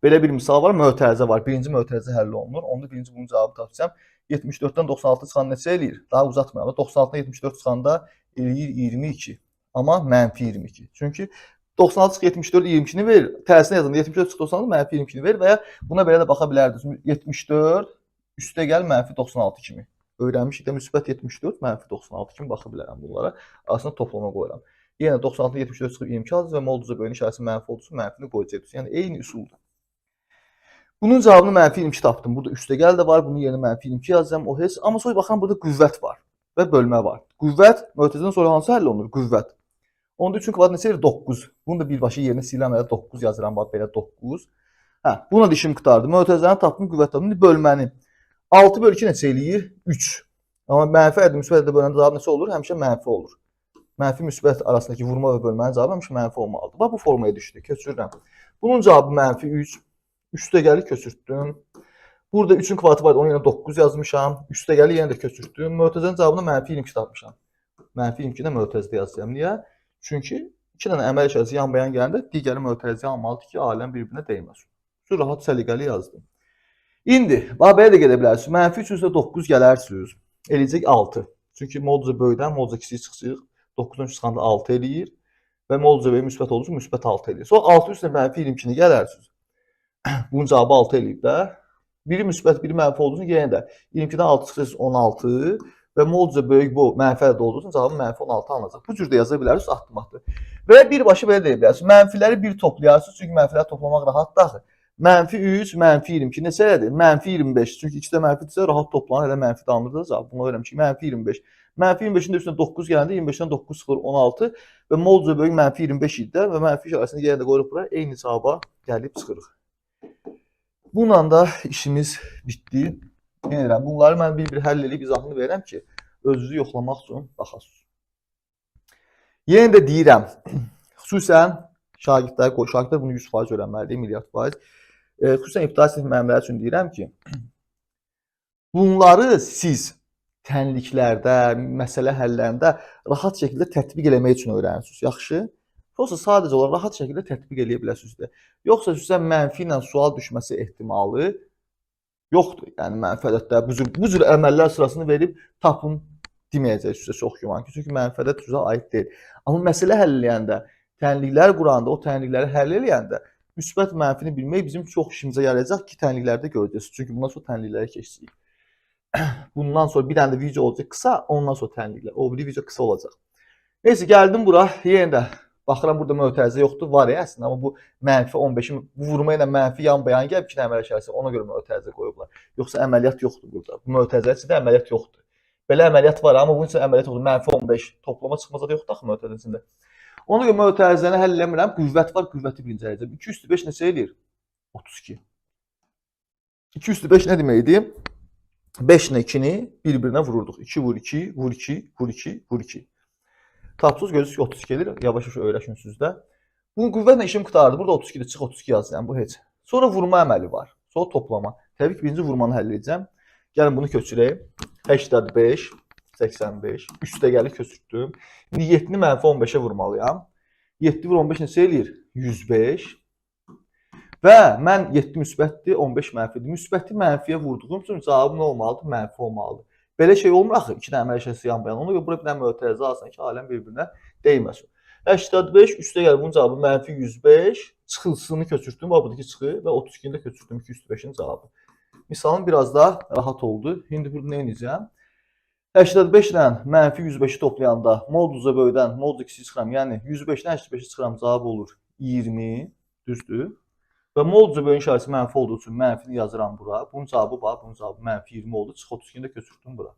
Belə bir misal var, mötərizə var. Birinci mötərizə həll olunur. Onda birinci bunun cavabı tapacağım. 74-dən 96 çıxan neçə eləyir? Daha uzatmayalım. 96-dan 74 çıxanda eləyir 22. Amma mənfi 22. Çünki 96 çıx 74 22-ni verir. Tərsinə yazın. 74 çıx 96 mənfi 22-ni verir və ya buna belə də baxa bilərdiniz. 74 üstə gəl mənfi 96 kimi. Öyrənmişik də müsbət 74 mənfi 96 kimi baxa bilərəm bunlara. Aslında toplama qoyuram. Yenə 96-dan 74 çıxıb 22 alacağız və moduluza böyüyün işarəsi mənfi olduğu üçün mənfini qoyacaqsınız. Yəni eyni üsuldur. Bunun cavabını mənfi 22 tapdım. Burada üstə gəl də var. Bunun yerinə mənfi 22 yazacağım. O heç. Amma sonra baxıram burada qüvvət var və bölmə var. Qüvvət mötərizədən sonra hansı həll olunur? Qüvvət. Onda 3-ün kvadratı neçə edir? 9. Bunu da birbaşa yerinə siləm elə 9 yazıram. Bax belə 9. Hə, buna da işim qurtardı. Mötərizəni tapdım, qüvvət tapdım. İndi bölməni 6 bölü 2 neçə eləyir? 3. Amma mənfi ədəd müsbət ədəd böləndə cavab neçə olur? Həmişə mənfi olur. Mənfi müsbət arasındakı vurma və bölmənin cavabı həmişə mənfi olmalıdır. Bax bu formaya düşdü. Köçürürəm. Bunun cavabı mənfi 3. Üstəgəli köçürtdüm. Burada 3-ün kvadratı var, ona yenə 9 yazmışam. Üstəgəli yenə də köçürtdüm. Mötərizənin cavabını -22 tapmışam. -22 də mötərizədə yazacağam. Niyə? Çünki 2 dənə əməl işarəsi yan-bayan gələndə digəri mötərizə almalıdır ki, aləm bir-birinə dəyməsin. Şu rahat səliqəli yazdım. İndi belə də gedə bilərsiniz. -3 üstə 9 gələrsiniz. Eləyəcək 6. Çünki modca böyükdən modca kiçik çıxacaq. 9-dan çıxanda 6 eləyir. Və modca böyük müsbət olursa müsbət 6 eləyir. Sonra 6 üstə -22-ni gələrsiniz. Bunun cavabı 6 eləyib də. Biri müsbət, biri mənfi olduğu üçün yenə də 22-dən 6 çıxacaq 16 və modca böyük bu mənfi ədəd olduğu üçün cavabı -16 alınacaq. Bu cür də yaza bilərsiniz atdım. Və birbaşa belə deyə bilərsiniz. Mənfiləri bir toplayarsınız çünki mənfiləri toplamaq rahatdır axı. -3, -22 neçədir? -25. Çünki ikisi də mənfidirsə rahat toplanır, elə mənfi damırdır cavab. Buna verəm ki, -25. -25-in də üstünə 9 gələndə 25-dən 9 çıxır 16 və modca böyük -25 idi də və mənfi işarəsini yenə də qoyuruq bura, eyni cavaba gəlib çıxırıq. Bununla da işimiz bitdi. Yenə deyirəm, bunları mən bir-bir həll edib izahını verirəm ki, özünüzü yoxlamaq üçün baxasınız. Yenə də deyirəm, xüsusən şagirdlər bunu 100% öyrənməlidir, milyard faiz. Xüsusən ibtidai sinif müəllimləri üçün deyirəm ki, bunları siz tənliklərdə, məsələ həllərində rahat şəkildə tətbiq eləmək üçün öyrənirsiniz. Yaxşı? Yoxsa sadəcə olaraq rahat şəkildə tətbiq eləyə bilərsiniz. Yoxsa sizə mənfi ilə sual düşməsi ehtimalı yoxdur. Yəni mənfi ədəddə bu cür əməllər sırasını verib tapın deməyəcək sizə çox güman ki. Çünki mənfi ədəd sizə aid deyil. Amma məsələ həll edəndə, tənliklər quranda, o tənlikləri həll edəndə müsbət mənfini bilmək bizim çox işimizə yarayacaq ki, tənliklərdə görəcəksiniz. Çünki bundan sonra tənliklərə keçəcəyik. Bundan sonra bir dənə də video olacaq qısa, ondan sonra tənliklər. O biri video qısa olacaq. Neyse, gəldim bura, yenə də baxıram burada mötərizə yoxdur, var ya əslində, amma bu -15-in vurma ilə mənfi yan-bayan gəlib 2 dənə əməl işarəsi, ona görə mötərizə qoyublar. Yoxsa əməliyyat yoxdur burada. Bu mötərizə içində əməliyyat yoxdur. Belə əməliyyat var, amma bunun üçün əməliyyat yoxdur. -15 toplama çıxmasa da yoxdur axı mötərizəsində. Ona görə mötərizəni həll eləmirəm. Qüvvət var, qüvvəti birinci ələcəm. 2 üstü 5 neçə eləyir? 32. 2 üstü 5 nə deməkdir? 5 ilə 2-ni bir-birinə vururduq. 2 vur 2, vur 2, vur 2, vur 2. Tapsız görürsünüz ki 32 gelir. Yavaş-yavaş öyrəşirsiniz də. Bunun qüvvətlə işim qurtardı. Burada 32-də çıx 32 yazacağım. Bu heç. Sonra vurma əməli var. Sonra toplama. Təbii ki, birinci vurmanı həll edəcəm. Gəlin bunu köçürək. 85, 85. Üstəgəli köçürtdüm. İndi 7-ni -15-ə vurmalıyam. 7 vur 15 neçə eləyir? 105. Və mən 7 müsbətdir, 15 mənfidir. Müsbəti mənfiyə vurduğum üçün cavabım nə olmalıdır? Mənfi olmalıdır. Belə şey olmur axı, 2 dənə əməl işarəsi yan-bayan. Ona görə bura bir dənə mötərizə alsan ki, aləm bir-birinə dəyməsin. 85 üstəgəl bunun cavabı -105. Çıxılsını köçürtdüm, buradakı çıxı və 32-ni də köçürtdüm 2 üstü 5-in cavabı. Misalım biraz daha rahat oldu. İndi burada nə edəcəm? 85 ilə -105-i toplayanda modulca böyükdən modulca kiçik çıxıram. Yəni 105-dən 85-i çıxıram, cavab olur 20, düzdür? Və modulca böyüyün işarəsi mənfi olduğu üçün mənfini yazıram bura. Bunun cavabı var, bunun cavabı -20 oldu. Çıx 32-ni də köçürtdüm bura.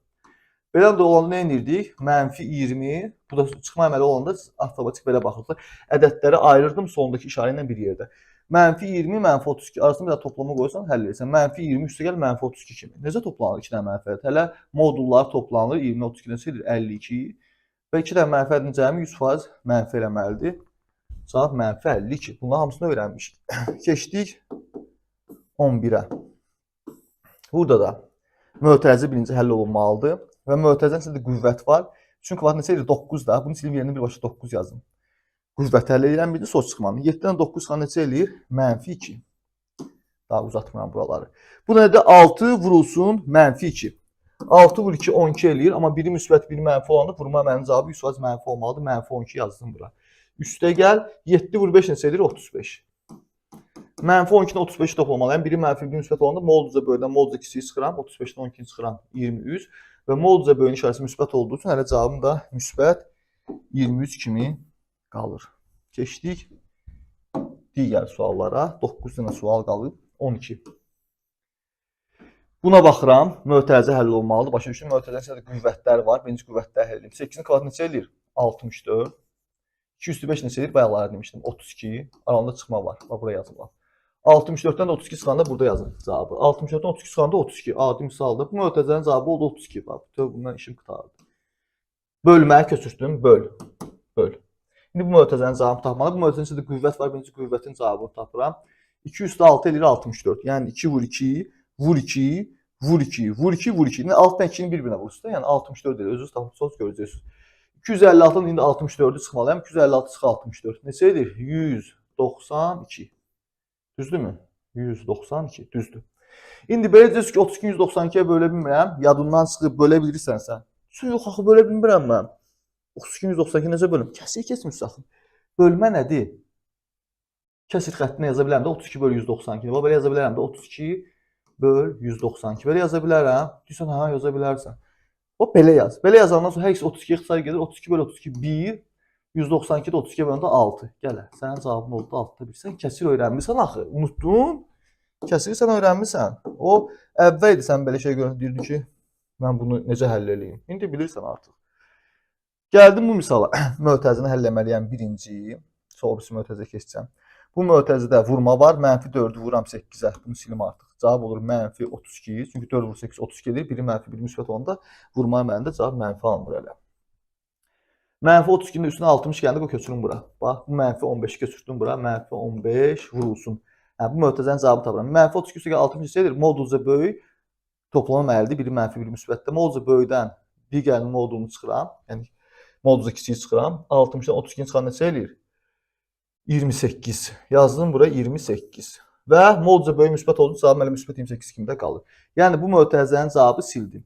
Belə də olanda nə edirdik? -20, bu da çıxma əməli olanda avtomatik belə baxırdıq. Ədədləri ayırırdım sondakı işarə ilə bir yerdə. -20, -32 arasında bir də toplama qoysan həll edirsən. -20 üstəgəl -32 kimi. Necə toplanır 2 dənə mənfi ədəd? Hələ modullar toplanır. 20, 32 neçə edir? 52. Və 2 dənə mənfi ədədin cəmi 100% mənfi eləməlidir. Cavab -52. Bunların hamısını öyrənmişik. Keçdik 11-ə. Burada da mötərizə birinci həll olunmalıdır. Və mötərizənin içində qüvvət var. Çünki kvadrat neçə edir? 9 da. Bunun içinin yerində birbaşa 9 yazın. Qüvvət həll edirəm, birinci soç çıxmanı. 7-dən 9 çıxan neçə eləyir? -2. Daha uzatmıram buraları. Bu nədir? 6 vurulsun -2. 6 vur 2, 12 eləyir. Amma biri müsbət, biri mənfi olanda vurma əməlinin cavabı 100% mənfi olmalıdır. -12 yazdım bura. Üstəgəl 7 vur 5 neçə edir? 35. -12-dən 35-i toplamalıyam. Biri mənfi, biri müsbət olanda modulca böyükdən modulca kiçiyi çıxıram. 35-dən 12-ni çıxıram 23. Və modulca böyüyün işarəsi müsbət olduğu üçün hələ cavabım da müsbət 23 kimi qalır. Keçdik digər suallara. 9 dənə sual qalıb. 12. Buna baxıram. Mötərizə həll olmalıdır. Başa düşdüm. Mötərizənin içində qüvvətlər var. Birinci qüvvətləri həll edim. 8-in kvadratı neçə eləyir? 64. 2 üstü 5 neçə eləyir? Bayaqları demişdim. 32. Aralığında çıxma var. Bax, buraya yazılır. 64-dən də 32 çıxanda burada yazın cavabı. 64-dən 32 çıxanda 32. Adi misaldır. Bu mötərizənin cavabı oldu 32. Bax, bundan işim qurtardı. Bölməyə köçürtdüm. Böl. Böl. İndi bu mötərizənin cavabını tapmalı. Bu mötərizənin içində qüvvət var. Birinci qüvvətin cavabını tapıram. 2 üstə 6 eləyir 64. Yəni 2 vur 2, vur 2, vur 2, vur 2, vur 2. İndi altdan 2-ni bir-birinə vurursa, yəni 64 eləyir. Özünüz tapırsınız, görəcəksiniz. 256-nın indi 64-ü çıxmalıyam. 256 çıx 64. Neçə edir? 192. Düzdürmü? 192. Düzdür. İndi belə deyəcəksiniz ki, 32-ni 192-yə bölə bilmirəm. Yadımdan çıxıb bölə bilirsən sən. Yox, axı bölə bilmirəm mən. 32-ni 192 necə bölüm? Kəsir keçmiş axı. Bölmə nədir? Kəsir xəttinə yaza bilərəm də 32 bölü 192. Belə yaza bilərəm də 32 böl 192. Belə yaza bilərəm. Deyirsən, hə, yaza bilərsən. O, belə yaz. Belə yazandan sonra hər ikisi 32-yə ixtisar gedir. 32 bölü 32 1. 192 də 32-yə böləndə 6. Gələ. Sənin cavabın oldu 6-da 1. Sən kəsir öyrənmirsən axı. Unutdun. Kəsiri sən öyrənmirsən. O, əvvəl idi sən belə şey deyirdi ki, mən bunu necə həll eləyim. İndi bilirsən artıq. Gəldim bu misala. Mötəzini həll etməliyəm birinci. Sonra birisi mötəzə keçəcəm. Bu mötəzədə vurma var. Mənfi 4-ü vuram 8-ə. Bunu silim artıq. Cavab olur mənfi 32. Çünki 4 vur 8 32 edir. Biri mənfi, biri müsbət olanda vurma məndə cavab mənfi alınır elə. Mənfi 32-nin üstünə 60 gəldi, bu köçürün bura. Bax, bu mənfi 15-i köçürdüm bura. Mənfi 15 vurulsun. Hə, bu mötəzənin cavabı tapıram. Mənfi 32 üstə 60 neçədir? Modulca böyük. Toplama məlidir. Biri mənfi, biri müsbətdə. Modulca böyükdən digərinin modulunu çıxıram. Yəni, modulca kiçiyi çıxıram. 60-dan 32-ni çıxan neçə eləyir? 28. Yazdım bura 28. Və modulca böyük müsbət olduğu cavab mənim müsbət 28 kimi də qalır. Yəni bu mötəzənin cavabı sildim.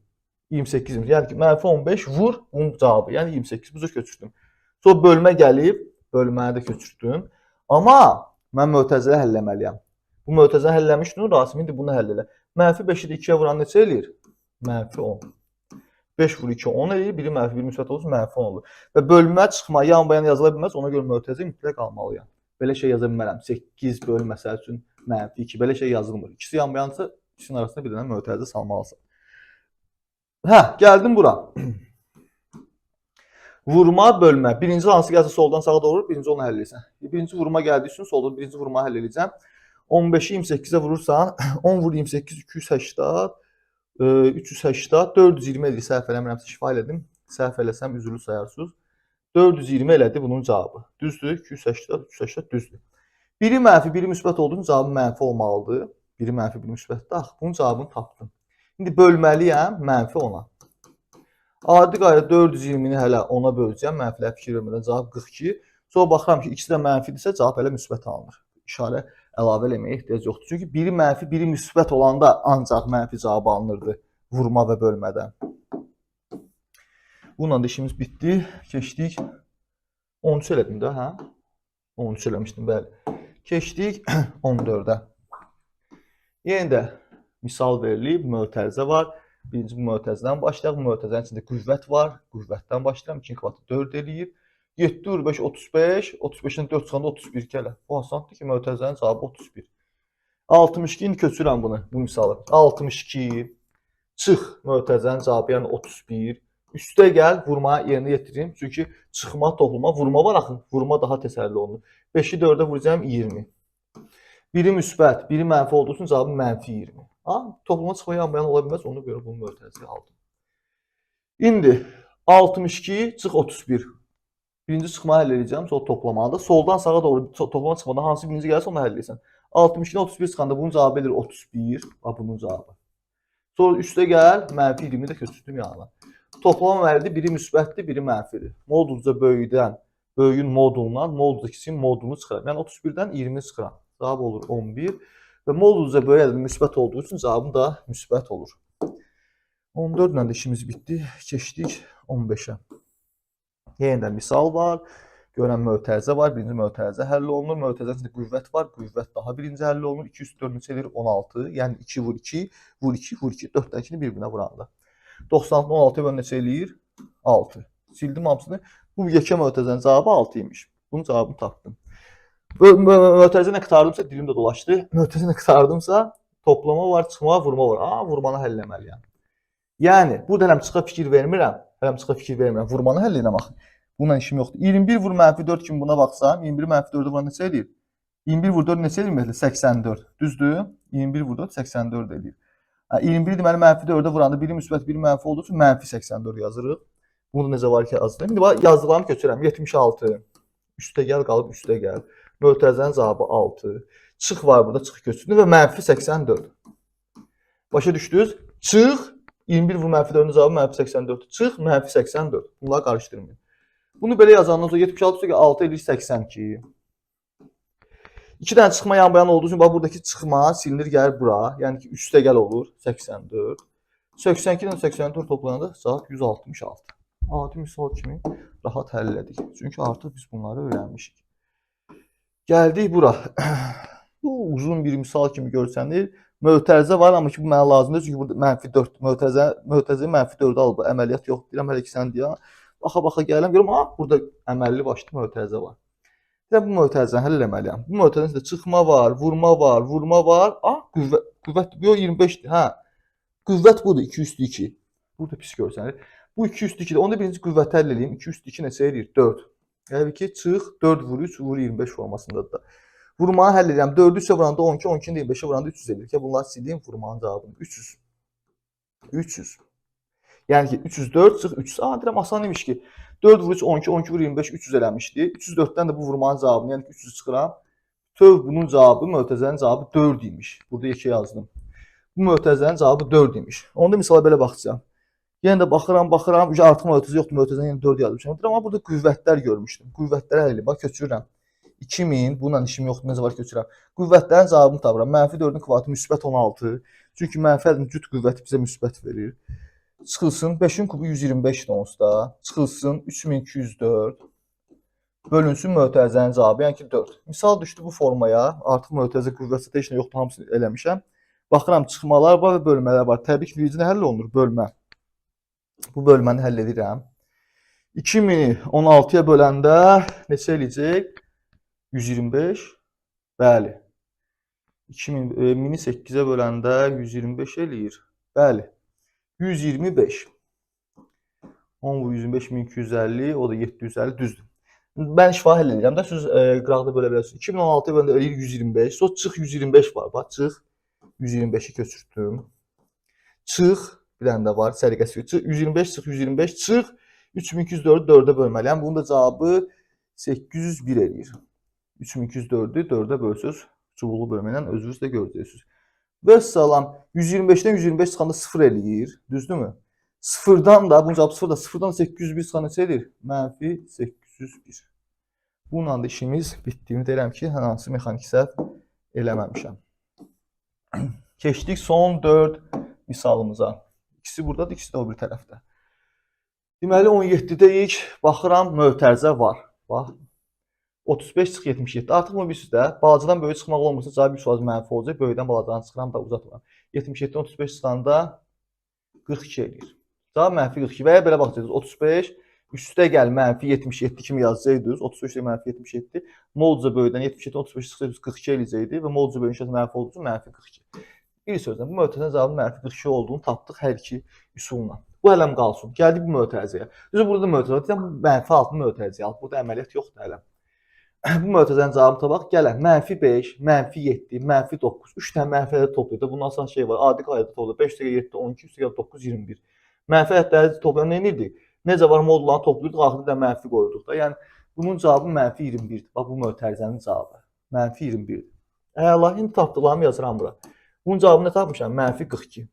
28. Yəni ki, mənfi 15 vur bunun cavabı. Yəni 28. Bu cür köçürdüm. Sonra bölmə gəlib, bölməni də köçürdüm. Amma mən mötəzələ həll etməliyəm. Bu mötəzəni həll etmişdim, Rasim indi bunu həll elə. Mənfi 5-i də 2-yə vuran neçə eləyir? Mənfi 10. 5 vur 2 10 eləyir. Biri mənfi, biri müsbət olursa mənfi 10 olur. Və bölmə çıxma yan bayan yazıla bilməz. Ona görə mötəzə mütləq almalıyam. Belə şey yaza bilmərəm. 8 bölü məsəl üçün mənfi 2. Belə şey yazılmır. İkisi yan bayansa ikisinin arasında bir dənə mötəzə salmalısan. Hə, gəldim bura. Vurma, bölmə. Birinci hansı gəlsə soldan sağa doğru, birinci onu həll edirsən. Birinci vurma gəldiyi üçün soldan birinci vurma həll edəcəm. 15-i 28-ə vurursan, 10 vur 28 280. 380, 420 edir, səhv eləmirəmsə şifa elədim. Səhv eləsəm üzrlü sayarsınız. 420 elədi bunun cavabı. Düzdür, 280, 380 düzdür. Biri mənfi, biri müsbət olduğu üçün cavabı mənfi olmalıdır. Biri mənfi, biri müsbətdir. Bunun cavabını tapdım. İndi bölməliyəm mənfi 10-a. Adi qayda 420-ni hələ 10-a böləcəm. Mənfilə fikir vermədən cavab 42. Sonra baxıram ki, ikisi də mənfidirsə cavab hələ müsbət alınır. İşarə əlavə eləməyə ehtiyac yoxdur. Çünki biri mənfi, biri müsbət olanda ancaq mənfi cavabı alınırdı vurma və bölmədən. Bununla da işimiz bitdi. Keçdik. 13 elədim də, hə? 13 eləmişdim, bəli. Keçdik 14-ə. Yenə də misal verilib, mötərizə var. Birinci mötərizədən başlayaq. Mötərizənin içində qüvvət var. Qüvvətdən başlayıram. 2 kvatı 4 eləyir. 7 vur 5 35, 35-dən 4 çıxanda 31 gələ. Bu asandır ki, mötərizənin cavabı 31. 62 indi köçürəm bunu, bu misalı. 62 çıx mötərizənin cavabı, yəni 31. Üstə gəl, vurma yerinə yetirim. Çünki çıxma, toplama, vurma var axı. Vurma daha təsəlli olunur. 5-i 4-ə vuracağım 20. Biri müsbət, biri mənfi olduğu üçün cavabı mənfi 20. Ha, toplama çıxma yanmayan ola bilməz, ona görə bunu mötərizəyə aldım. İndi 62 çıx 31. Birinci çıxma həll edəcəm, sonra toplamada. Soldan sağa doğru toplama çıxmada hansı birinci gəlirsə onu həll edəcəm. 62-dən 31 çıxanda bunun cavabı edir 31. Bax, bunun cavabı. Sonra üstə gəl, mənfi 20-ni də köçürdüm yanına. Toplama məlidir, biri müsbətdir, biri mənfidir. Modulca böyükdən, böyüyün modulundan, modulca kiçiyin modulunu çıxıram. Yəni 31-dən 20-ni çıxıram. Cavab olur 11. Və modulca böyük müsbət olduğu üçün cavabım da müsbət olur. 14 ilə də işimiz bitdi. Keçdik 15-ə. Yenə də misal var. Görən mötərizə var. Birinci mötərizə həll olunur. Mötərizənin içində qüvvət var. Qüvvət daha birinci həll olunur. 2 üstü 4 neçə edir? 16. Yəni 2 vur 2, vur 2, vur 2. 4-dən 2-ni bir-birinə vuranda. 90-dan 16-ya bölən neçə eləyir? 6. Sildim hamısını. Bu yekə mötərizənin cavabı 6 imiş. Bunun cavabını tapdım. Mötərizə nə qıtardımsa dilim də dolaşdı. Mötərizə nə qıtardımsa toplama var, çıxma, vurma var. Vurmanı həll etməliyəm. Yəni, burada hələm çıxa fikir vermirəm. Vurmanı həll edirəm axı. Bununla işim yoxdur. 21 vur mənfi 4 kimi buna baxsam, 21 mənfi 4-ə vuran neçə edir? 21 vur 4 neçə edir? 84. Düzdür? 21 vur 4 84 edir. 21 deməli mənfi 4-ə vuranda biri müsbət, biri mənfi olduğu üçün mənfi 84 yazırıq. Bunu necə var ki yazdım. İndi yazdıqlarımı köçürəm. 76. Üstə gəl, qalıb üstə gəl. Mötərizənin cavabı 6. Çıx var burada, çıx köçürdüm və mənfi 84. Başa düşdünüz? Çıx 21 vur mənfi 4-ün cavabı mənfi 84. Çıx mənfi 84. Bunları qarışdırmayın. Bunu belə yazandan sonra 76 6 edir 82. 2 dənə çıxma yan-bayan olduğu üçün bax buradakı çıxma silinir gəlir bura. Yəni ki üstə gəl olur 84. 82 ilə 84 toplananda cavab 166. Adi misal kimi rahat həll elədik. Çünki artıq biz bunları öyrənmişik. Gəldik bura. Bu uzun bir misal kimi görsənir. Mötərizə var, amma ki bu mənə lazımdır. Çünki burada mənfi 4 mötərizə mənfi 4 alıb. Əməliyyat yox deyirəm, hələ ki sən deyəm. Baxa gələm görüm, burada əməlli başlı mötərizə var. Mən bu mötərizəni həll eləməliyəm. Bu mötərizənin içində çıxma var, vurma var. Qüvvət yox 25-dir. Hə. Qüvvət budur 2 üstü 2. Burada pis görsənir. Bu 2 üstü 2-dir. Onda birinci qüvvəti həll edeyim. 2 üstü 2 neçə edir? 4. Yəni ki çıx 4 vur 3 vur 25 formasındadır da. Vurmanı həll edirəm. 4-ü 3-ə vuranda 12, 12-ni 25-ə vuranda 300 edir. Ki bunları sileyim, vurmanın cavabını 300. 300. Yəni ki 304 çıx 300. Deyirəm asan imiş ki 4 vur 3 12, 12 vur 25 300 eləmişdi. 304-dən də bu vurmanın cavabını, yəni ki 300 çıxıram. Töv bunun cavabı, mötərizənin cavabı 4 imiş. Burada 2 yazdım. Bu mötərizənin cavabı 4 imiş. Onda misala belə baxacağam. Yenə də baxıram, artıq mötərizə yoxdur, mötərizəni yenə 4 yazmışam. Amma burada qüvvətlər görmüşdüm. Qüvvətləri həll edib, bax köçürürəm. 2000, bununla işim yoxdur, necə var köçürəm. Qüvvətlərin cavabını tapıram. Mənfi 4-ün kvadraты müsbət 16. Çünki mənfi əlin cüt qüvvəti bizə müsbət verir. Çıxılsın 5-in kubu 125 onsda. Çıxılsın 3204. Bölünsün mötərizənin cavabı, yəni ki 4. Misal düşdü bu formaya. Artıq mötərizə qüvvəsi heç nə yoxdur, hamısını eləmişəm. Baxıram çıxmalar var və bölmələr var. Təbii ki birinci həll olunur bölmə. Bu bölməni həll edirəm. 2000-i 16-ya böləndə neçə eləyəcək? 125. Bəli. 1000-i 8-ə böləndə 125 eləyir. Bəli. 125. 10 vur 125 1250, o da 750 düzdür. Mən şifahi həll edirəm də, siz qıraqda bölə bilərsiniz. 2016-ya böləndə eləyir 125. Sonra çıx 125 var. Bax, çıx 125-i köçürtdüm. Çıx, bir dənə də var, səliqəsi. Çıx 125, çıx 125, çıx 3204-ü 4-ə bölməliyəm. Bunun da cavabı 801 eləyir. 3204-ü 4-ə bölsüz, çubuqlu bölməklə özünüz də görəcəksiniz. Və salam 125-dən 125 çıxanda 0 eləyir, düzdürmü? 0-dan da, bunun cavabı 0-da, 0-dan 801 çıxanda neçə edir? Mənfi 801. Bununla da işimiz bitdiyini deyirəm ki, hansı mexanik səhv eləməmişəm. Keçdik son 4 misalımıza. İkisi buradadır, ikisi də o bir tərəfdə. Deməli 17-deyik, baxıram mötərizə var. Bax. 35 çıx 77. Artıq bunu bilirsiniz də, balacadan böyük çıxmaq olmursa cavab 100% mənfi olacaq. Böyükdən balacadan çıxıram da uzatmıram. 77-dən 35 çıxanda 42 eləyir. Cavab mənfi 42 və ya belə baxacaqsınız. 35 üstə gəl mənfi 77 kimi yazacaqdınız. 35 mənfi 77. Molca böyükdən 77-dən 35 çıxsaydı 42 eləyəcəkdi və molca böyükdən mənfi olduğu üçün mənfi 42. Bir sözlə bu mötərizənin cavabının mənfi 42 olduğunu tapdıq hər iki üsulla. Bu hələm qalsın. Gəldik bu mötərizəyə. Düzdür, burada mötərizə deyirəm, bu mənfi 6 mötərizə. Burada əməliyyat yoxdur hələm. Bu mötərizənin cavabını tapaq. Gələk, mənfi 5, mənfi 7, mənfi 9. 3 dənə mənfiləri toplayır. Bundan asan şey var. Adi qaydada toplayır. 5 + 7, 12, 3 + 9, 21. Mənfi ədədləri toplayanda nə edirdik? Necə var modullarını toplayırdıq, axırda da mənfi qoyurduq da. Yəni, bunun cavabı mənfi 21-dir. Bax, bu mötərizənin cavabı. Mənfi 21-dir. Əla, indi tapdıqlarımı yazıram bura. Bunun cavabını nə tapmışam? Mənfi 42.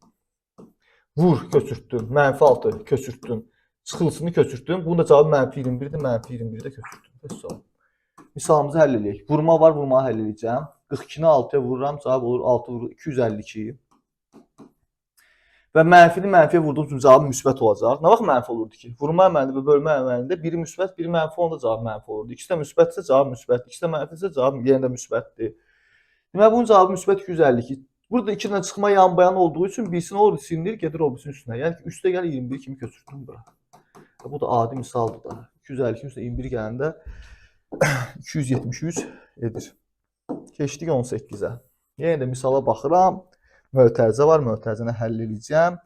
Vur, köçürtdüm. Mənfi 6, köçürtdüm. Çıxılısını köçürtdüm. Bunun da cavabı mənfi 21-dir. Mənfi 21-i də köçürtdüm. Misalımızı həll edək. Vurma var, vurmanı həll edəcəm. 42-ni 6-ya vururam, cavab olur 6 vurur 252. Və mənfini mənfiyə vurduğum üçün cavabı müsbət olacaq. Nə vaxt mənfi olurdu ki? Vurma əməlində və bölmə əməlində biri müsbət, biri mənfi olanda cavab mənfi olurdu. İkisi də müsbətsə cavab müsbətdir. İkisi də mənfisə cavab yenə də müsbətdir. Deməli bunun cavabı müsbət 252. Burada 2 dənə çıxma yan-bayan olduğu üçün birisini olur silinir, gedir o birisinin üstünə. Yəni ki, üstə gəl 21 kimi köçürtdüm bura. Bu da adi misaldır da. 252 üstə 21 gələndə 273 edir. Keçdik 18-ə. Yenə də misala baxıram. Mötərizə var, mötərizəni həll edəcəm.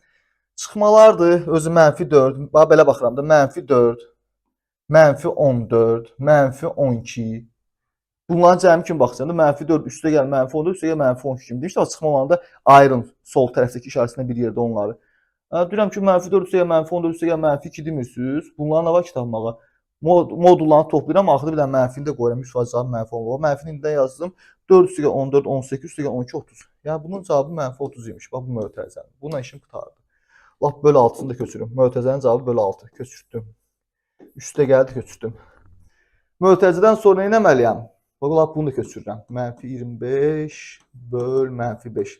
Çıxmalardır, özü mənfi 4. Bax, belə baxıram da, mənfi 4, mənfi 14, mənfi 12. Bunların cəmi kimi baxacağım da, mənfi 4 üstə gəl, mənfi 14, üstə gəl, mənfi 12 kimi. Deyirsə, çıxmalarında ayırın sol tərəfdəki işarəsində bir yerdə onları. Deyirəm ki, mənfi 4 üstə gəl, mənfi 14, üstə gəl, mənfi 2 demirsiniz. Bunların nə var ki, tapmağa? Modullarını toplayıram, axırda bir dənə mənfini də qoyuram. 100% cavab mənfi olmalı. Mənfini də yazdım. 4 üstəgəl 14, 18 üstəgəl 12, 30. Yəni bunun cavabı mənfi 30 imiş. Bax bu mötərizənin. Bununla işim qurtardı. Lap bölü 6-sını da köçürüm. Mötərizənin cavabı bölü 6. Köçürtdüm. Üstəgəli köçürtdüm. Mötərizədən sonra nə etməliyəm? Bax lap bunu da köçürürəm. Mənfi 25 böl mənfi 5.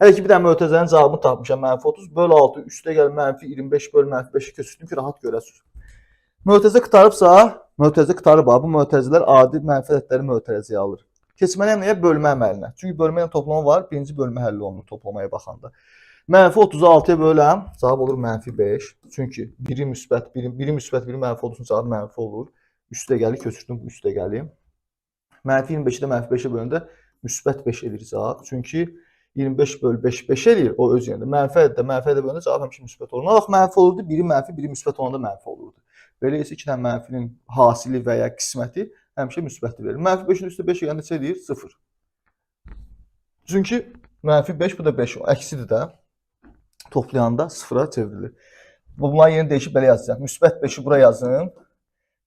Hələ ki bir dənə mötərizənin cavabını tapmışam. Mənfi 30 böl 6 üstəgəl mənfi 25 böl mənfi 5-i köçürtdüm ki, rahat görəsiniz. Mötərizə qurtarıbsa, mötərizə qurtarıb. Bu mötərizələr adi mənfi ədədləri mötərizəyə alır. Keçməliyəm nəyə? Bölmə əməlinə. Çünki bölmə ilə toplama var. Birinci bölmə həlli olunur toplamaya baxanda. Mənfi 30-u 6-ya böləm. Cavab olur mənfi 5. Çünki biri müsbət, biri mənfi 30-un cavabı mənfi olur. Üstəgəli köçürdüm bu üstəgəli. Mənfi 25-i də mənfi 5-ə bölündə müsbət 5 edir cavab. Çünki 25 böl 5 5 edir o öz yerində. Mənfi ədədə bölündə cavab həmişə müsbət olur. Nə vaxt mənfi olurdu? Biri mənfi, biri müsbət olanda mənfi olurdu. Belə isə 2 dənə mənfinin hasili və ya qisməti həmişə müsbətli verir. Mənfi 5-in üstə 5 yəni neçə edir? 0. Çünki mənfi 5 bu da 5 əksidir də. Toplayanda 0-a çevrilir. Bunların yerini dəyişib belə yazacağam. Müsbət 5-i bura yazın.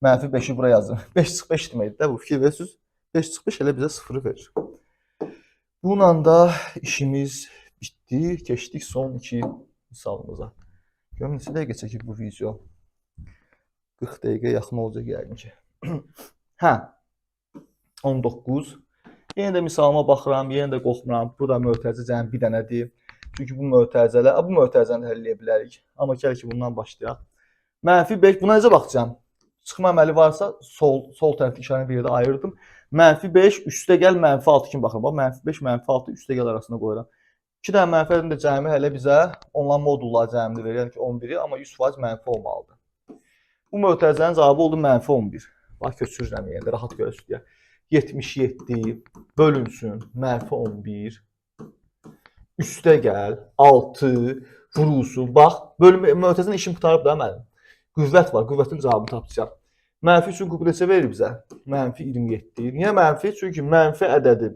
Mənfi 5-i bura yazın. 5 çıx 5 deməkdir də bu. Fikir verirsiniz. 5 çıx 5 elə bizə 0-ı verir. Bununla da işimiz bitdi. Keçdik son 2 misalımıza. Görün neçə dəqiqə çəkir bu video. 40 dəqiqə yaxın olacaq yəqin ki. Hə. 19. Yenə də misalıma baxıram, yenə də qorxmuram. Bu da mötərizə cəmi bir dənədir. Çünki bu mötərizəni həll edə bilərik. Amma gəl ki bundan başlayaq. Mənfi 5. Buna necə baxacağam? Çıxma əməli varsa sol tərəfdə işarəni bir yerdə ayırdım. Mənfi 5 üstəgəl mənfi 6 kimi baxıram. Bax mənfi 5 mənfi 6 üstəgəl arasında qoyuram. 2 dənə mənfi ədədin də cəmi hələ bizə onların modulları cəmini verir. Yəni ki 11-i, amma 100% mənfi olmalıdır. Bu mötərizənin cavabı oldu mənfi 11. Bax köçürürəm yenə də rahat görəsiniz deyə. 77 bölünsün mənfi 11 üstəgəl 6 vurulsun. Bax mötərizənin işim qurtarıb da mənim. Qüvvət var, qüvvətin cavabını tapacaq. Mənfi üçün qüvvət neçə verir bizə? Mənfi 27. Niyə mənfi? Çünki mənfi ədədi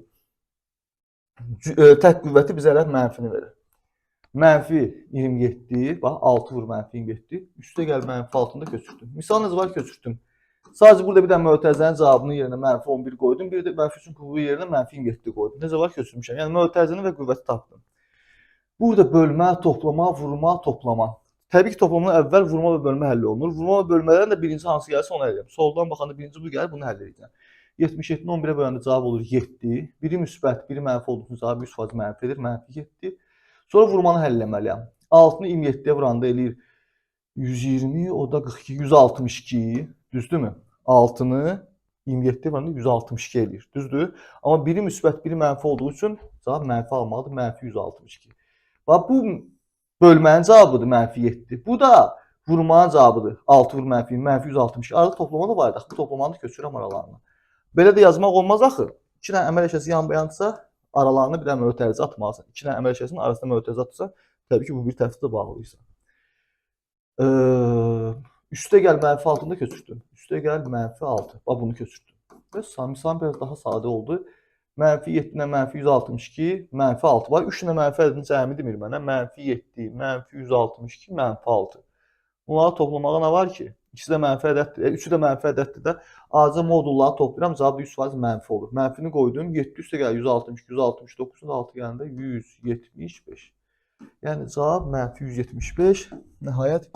tək qüvvəti bizə elə mənfini verir. Mənfi 27, bax 6 vur mənfi 27, üstə gəl mənfi 6-da köçürdüm. Misal necə var köçürdüm. Sadəcə burada bir dənə mötərizənin cavabının yerinə mənfi 11 qoydum, bir də mənfi üçün qüvvəti yerinə mənfi 27 qoydum. Necə var köçürmüşəm. Yəni mötərizəni və qüvvəti tapdım. Burada bölmə, toplama, vurma, toplama. Təbii ki, toplamdan əvvəl vurma və bölmə həll olunur. Vurma və bölmələrin də birinci hansı gəlirsə onu həll edirəm. Soldan baxanda birinci bu gəlir, bunu həll edəcəm. 77-ni 11-ə böləndə cavab olur 7. Biri müsbət, biri mənfi olduğu üçün cavab 100% mənfidir, mənfi 7. Sonra vurmanı həll etməliyəm. 6-nı 27-yə vuranda eləyir 120, o da 42, 162, düzdürmü? 6-nı 27-yə vuranda 162 eləyir, düzdür? Amma biri müsbət, biri mənfi olduğu üçün cavab mənfi almalıdır, mənfi 162. Bax bu bölmənin cavabıdır mənfi 7. Bu da vurmanın cavabıdır. 6 vur mənfi 162. Arada toplama da var. Bu toplamanı da köçürəm aralarına. Belə də yazmaq olmaz axı. 2 dənə əməl əşyası yan-bayandırsa, aralarına bir dənə mötərizə atmalısan. 2 dənə əməl əşyasının arasında mötərizə atırsa, təbii ki bu bir tərəfdə də bağlıysa. Üstə gəl mənfi 6-da köçürdüm. Üstə gəl mənfi 6. Bax bunu köçürdüm. Və misalım biraz daha sadə oldu. Mənfi 7-dən mənfi 162, mənfi 6 var. 3 dənə mənfi ədədin cəmi demir mənə. Mənfi 7, mənfi 162, mənfi 6. Bunları toplamağa nə var ki? İkisi də mənfi ədəddir. Üçü də mənfi ədəddir də. Acı modulları toplayıram, cavab 100% mənfi olur. Mənfini qoydum. 7 üstə gəlir 162, 169, 6 gələndə 175. Yəni cavab mənfi 175. Nəhayət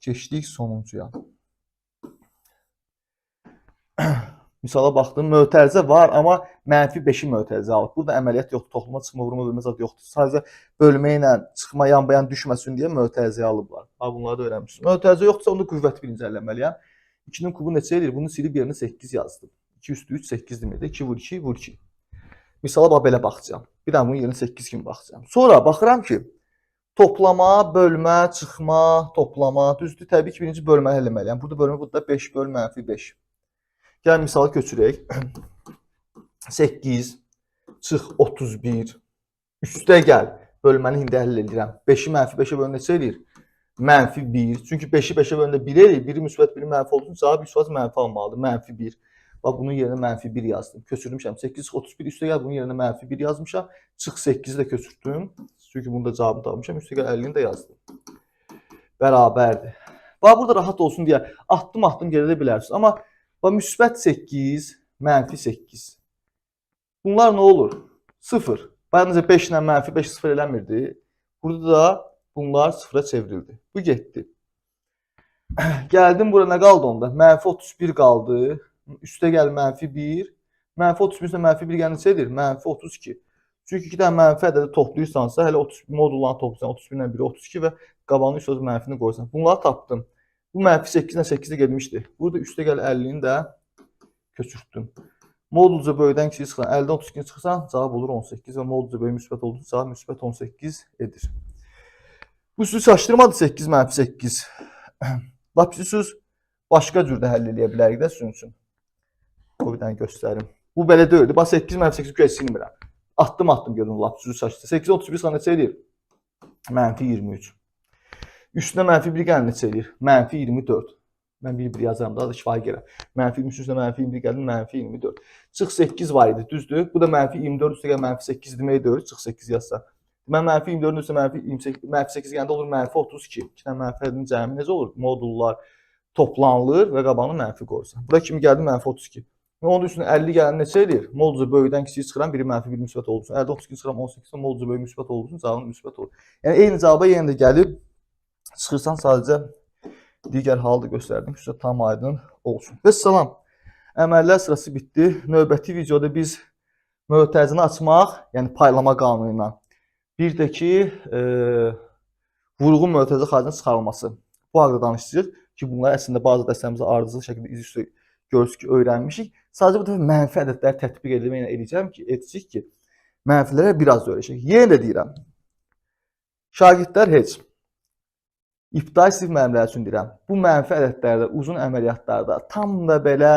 keçdik sonuncuya. Misala baxdım, mötərizə var, amma mənfi 5-i mötərizə alıb. Burada əməliyyat yoxdur, toplama, çıxma, vurma, bölmə zad yoxdur. Sadəcə bölmə ilə çıxma, yan-bayan düşməsin deyə mötərizə alıblar. Bunları da öyrənmişsiniz. Mötərizə yoxdursa, onda qüvvəti birinci əlləməliyəm. 2-nin kubu neçə edir? Bunu silib yerinə 8 yazdım. 2 üstü 3, 8 deməkdir. 2 vur 2, vur 2. Misala bax belə baxacağam. Bir dənə bunun yerinə 8 kimi baxacağam. Sonra baxıram ki, toplama, bölmə, çıxma, toplama, düzdür. Təbii ki, birinci bölməni eləməliyəm. Burada bölmə, burada 5 böl mənfi 5. Gəl misalı köçürək. 8 çıx 31 üstə gəl. Bölməni indi həll edirəm. 5-i mənfi 5-ə bölündə neçə eləyir? Mənfi 1. Çünki 5-i 5-ə bölündə 1 eləyir. Biri müsbət, biri mənfi olduğu üçün cavab 100% mənfi almalıdır. Mənfi 1. Bax bunun yerinə mənfi 1 yazdım. Köçürmüşəm. 8 çıx 31 üstə gəl. Bunun yerinə mənfi 1 yazmışam. Çıx 8-i də köçürtdüm. Çünki bunu da cavabını tapmışam. Üstə gəl 50-ni də yazdım. Bərabərdir. Bax burada rahat olsun deyə addım gedə bilərsiniz. Amma bax müsbət 8, mənfi 8. Bunlar nə olur? 0. Bax necə 5 ilə mənfi 5 0 eləmirdi. Burada da bunlar 0-a çevrildi. Bu getdi. Gəldim bura nə qaldı onda? Mənfi 31 qaldı. Üstə gəl mənfi 1. Mənfi 31 ilə mənfi 1 gəl neçə edir? Mənfi 32. Çünki 2 dənə mənfi ədədi toplayırsansa, hələ 30 modullarını toplayırsan, 31 ilə 1 32 və qabağını üstə mənfini qoysan. Bunları tapdım. Bu mənfi 8 ilə 8-də getmişdi. Burada üstə gəl 50-ni də köçürtdüm. Modulca böyüdən kiçiyi çıxıran 50-dən 32 çıxırsan, cavab olur 18 və modulca böyük müsbət olduğu cavab müsbət 18 edir. Bu sizi çaşdırmadı 8 mənfi 8. Lap siz başqa cürdə həll eləyə bilərik də sizin üçün. O bir dənə göstərim. Bu belə deyildi. Bax 8 mənfi 8 güya silmirəm. Addım görün lap sizi çaşdırdı. 8 31 sonra neçə edir? Mənfi 23. Üstünə mənfi 1 gəlir neçə edir? Mənfi 24. Mən bir yazarım daha da şifahi gələm. Mənfi 23 üstə mənfi 21 gəldi, mənfi 24. Çıx 8 var idi, düzdür? Bu da mənfi 24 üstə gəl mənfi 8 demək deyil, çıx 8 yazsa. Mən mənfi 24-ün üstə mənfi 8 gəndə olur mənfi 32. 2 dənə mənfi ədədin cəmi necə olur? Modullar toplanılır və qabağına mənfi qoyursan. Bura kimi gəldi mənfi 32. Onun üstünə 50 gələn neçə edir? Modulca böyükdən kiçiyi çıxıran biri mənfi 1 müsbət olsun. 50 32 çıxıran 18 modulca böyük müsbət olsun, cavabın müsbət olur. Yəni eyni cavaba yenə də gəlib çıxırsan sadəcə digər halda göstərdim. Sizə tam aydın olsun. Və salam. Əməllər sırası bitdi. Növbəti videoda biz mötərizəni açmaq, yəni paylama qanunu ilə, bir də ki, vurğun mötərizə xaricində çıxarılması. Bu haqqda danışacağıq ki, bunlar əslində bazı dərslərimizdə ardıcıl şəkildə iz üstə görürüz ki, öyrənmişik. Sadəcə bu dəfə mənfi ədədləri tətbiq edəcəyik ki, mənfilərə biraz da öyrəşək. Yenə də deyirəm, şagirdlər heç İbtidai sinif müəllimləri üçün deyirəm, bu mənfi ədədlərdə, uzun əməliyyatlarda tam da belə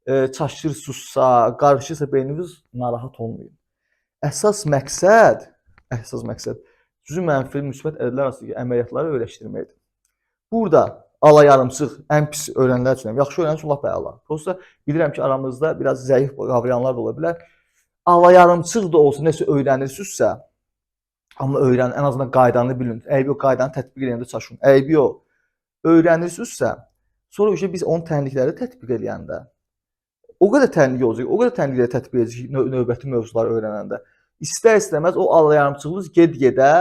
çaşırsınızsa, qarışırsa beyniniz narahat olmayın. Əsas məqsəd sizin mənfi müsbət ədədlər arasındakı əməliyyatları öyrəşdirməkdir. Burada alayarımçıq, ən pis öyrənənlər üçün, yaxşı öyrənənlər üçün lap əla. Prosta bilirəm ki, aramızda biraz zəif qavrayanlar da ola bilər. Alayarımçıq da olsa nəsə öyrənirsinizsə, amma öyrənin, ən azından qaydanı bilin. Əybi yox, qaydanı tətbiq edəndə çaşın. Əybi yox. Öyrənirsinizsə, sonra biz onun tənlikləri tətbiq edəndə, o qədər tənlik olacaq, o qədər tənlikləri tətbiq edəcək növbəti mövzuları öyrənəndə. İstər-istəməz o alayarımçılığınız get-gedə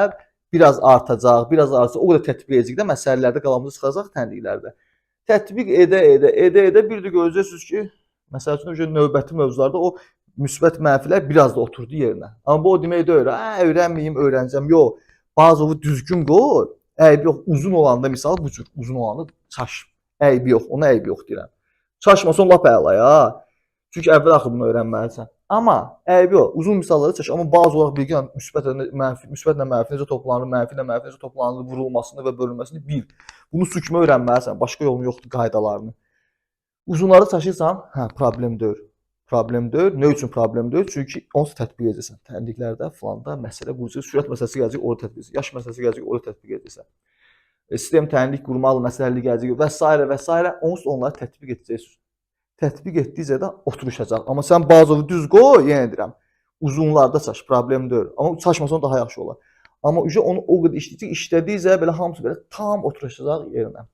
biraz artacaq, o qədər tətbiq edəcək də məsələlərdə qalamızı çıxacaq tənliklərdə. Tətbiq edə bir də görəcəksiniz ki, məsəl üçün növbəti mövzularda o müsbət mənfilər biraz da oturdu yerinə. Amma bu o demək deyil, öyrənməyim, öyrənəcəm. Yox, bazovu düzgün qoy. Əybi yox, uzun olanda misal bu cür uzun olanda çaş. Əybi yox, ona əybi yox deyirəm. Çaşmasan lap əla ya. Çünki əvvəl axı bunu öyrənməlisən. Amma əybi yox, uzun misallarda çaş. Amma bazı olaraq bilgi müsbətlə mənfi necə toplanır, mənfi ilə mənfi necə toplanır, vurulmasını və bölünməsini bil. Bunu su kimi öyrənməlisən. Başqa yolun yoxdur qaydalarını. Uzunları çaşırsan, problem deyil. Problem deyil. Nə üçün problem deyil? Çünki onsuz tətbiq edəcəksən. Tənliklərdə falanda məsələ quracaq, sürət məsələsi gələcək, orada tətbiq edəcəksən. Yaş məsələsi gələcək, orada tətbiq edəcəksən. Sistem tənlik qurmalı məsələli gələcək və s. onsuz onları tətbiq edəcəksiniz. Tətbiq etdikcə də oturuşacaq. Amma sən bazovu düz qoy, yenə deyirəm, uzunlarda çaş, problem deyil. Amma çaşmasan daha yaxşı olar. Amma onu o qədər işlədikcə belə hamısı belə tam oturuşacaq yerinə.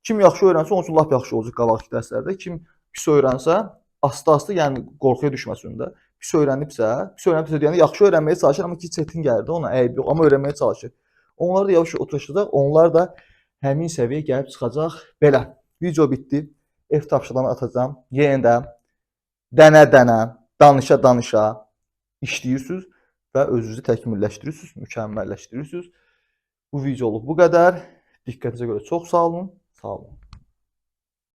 Kim yaxşı öyrənsə, onun üçün lap yaxşı olacaq qabaqki dərslərdə. Kim pis öyrənsə, asta-asta, yəni qorxuya düşməsin də. Pis öyrənibsə deyəndə yaxşı öyrənməyə çalışır, amma ki çətin gəldi ona, əyib yox, amma öyrənməyə çalışır. Onlar da yavaş oturacaq, onlar da həmin səviyyəyə gəlib çıxacaq. Belə, video bitdi. Ev tapşırıqlarını atacağam. Yenə də dənə-dənə, danışa-danışa işləyirsiniz və özünüzü təkmilləşdirirsiniz, mükəmməlləşdirirsiniz. Bu videoluk bu qədər. Diqqətinizə görə çox sağ olun. Sağ olun.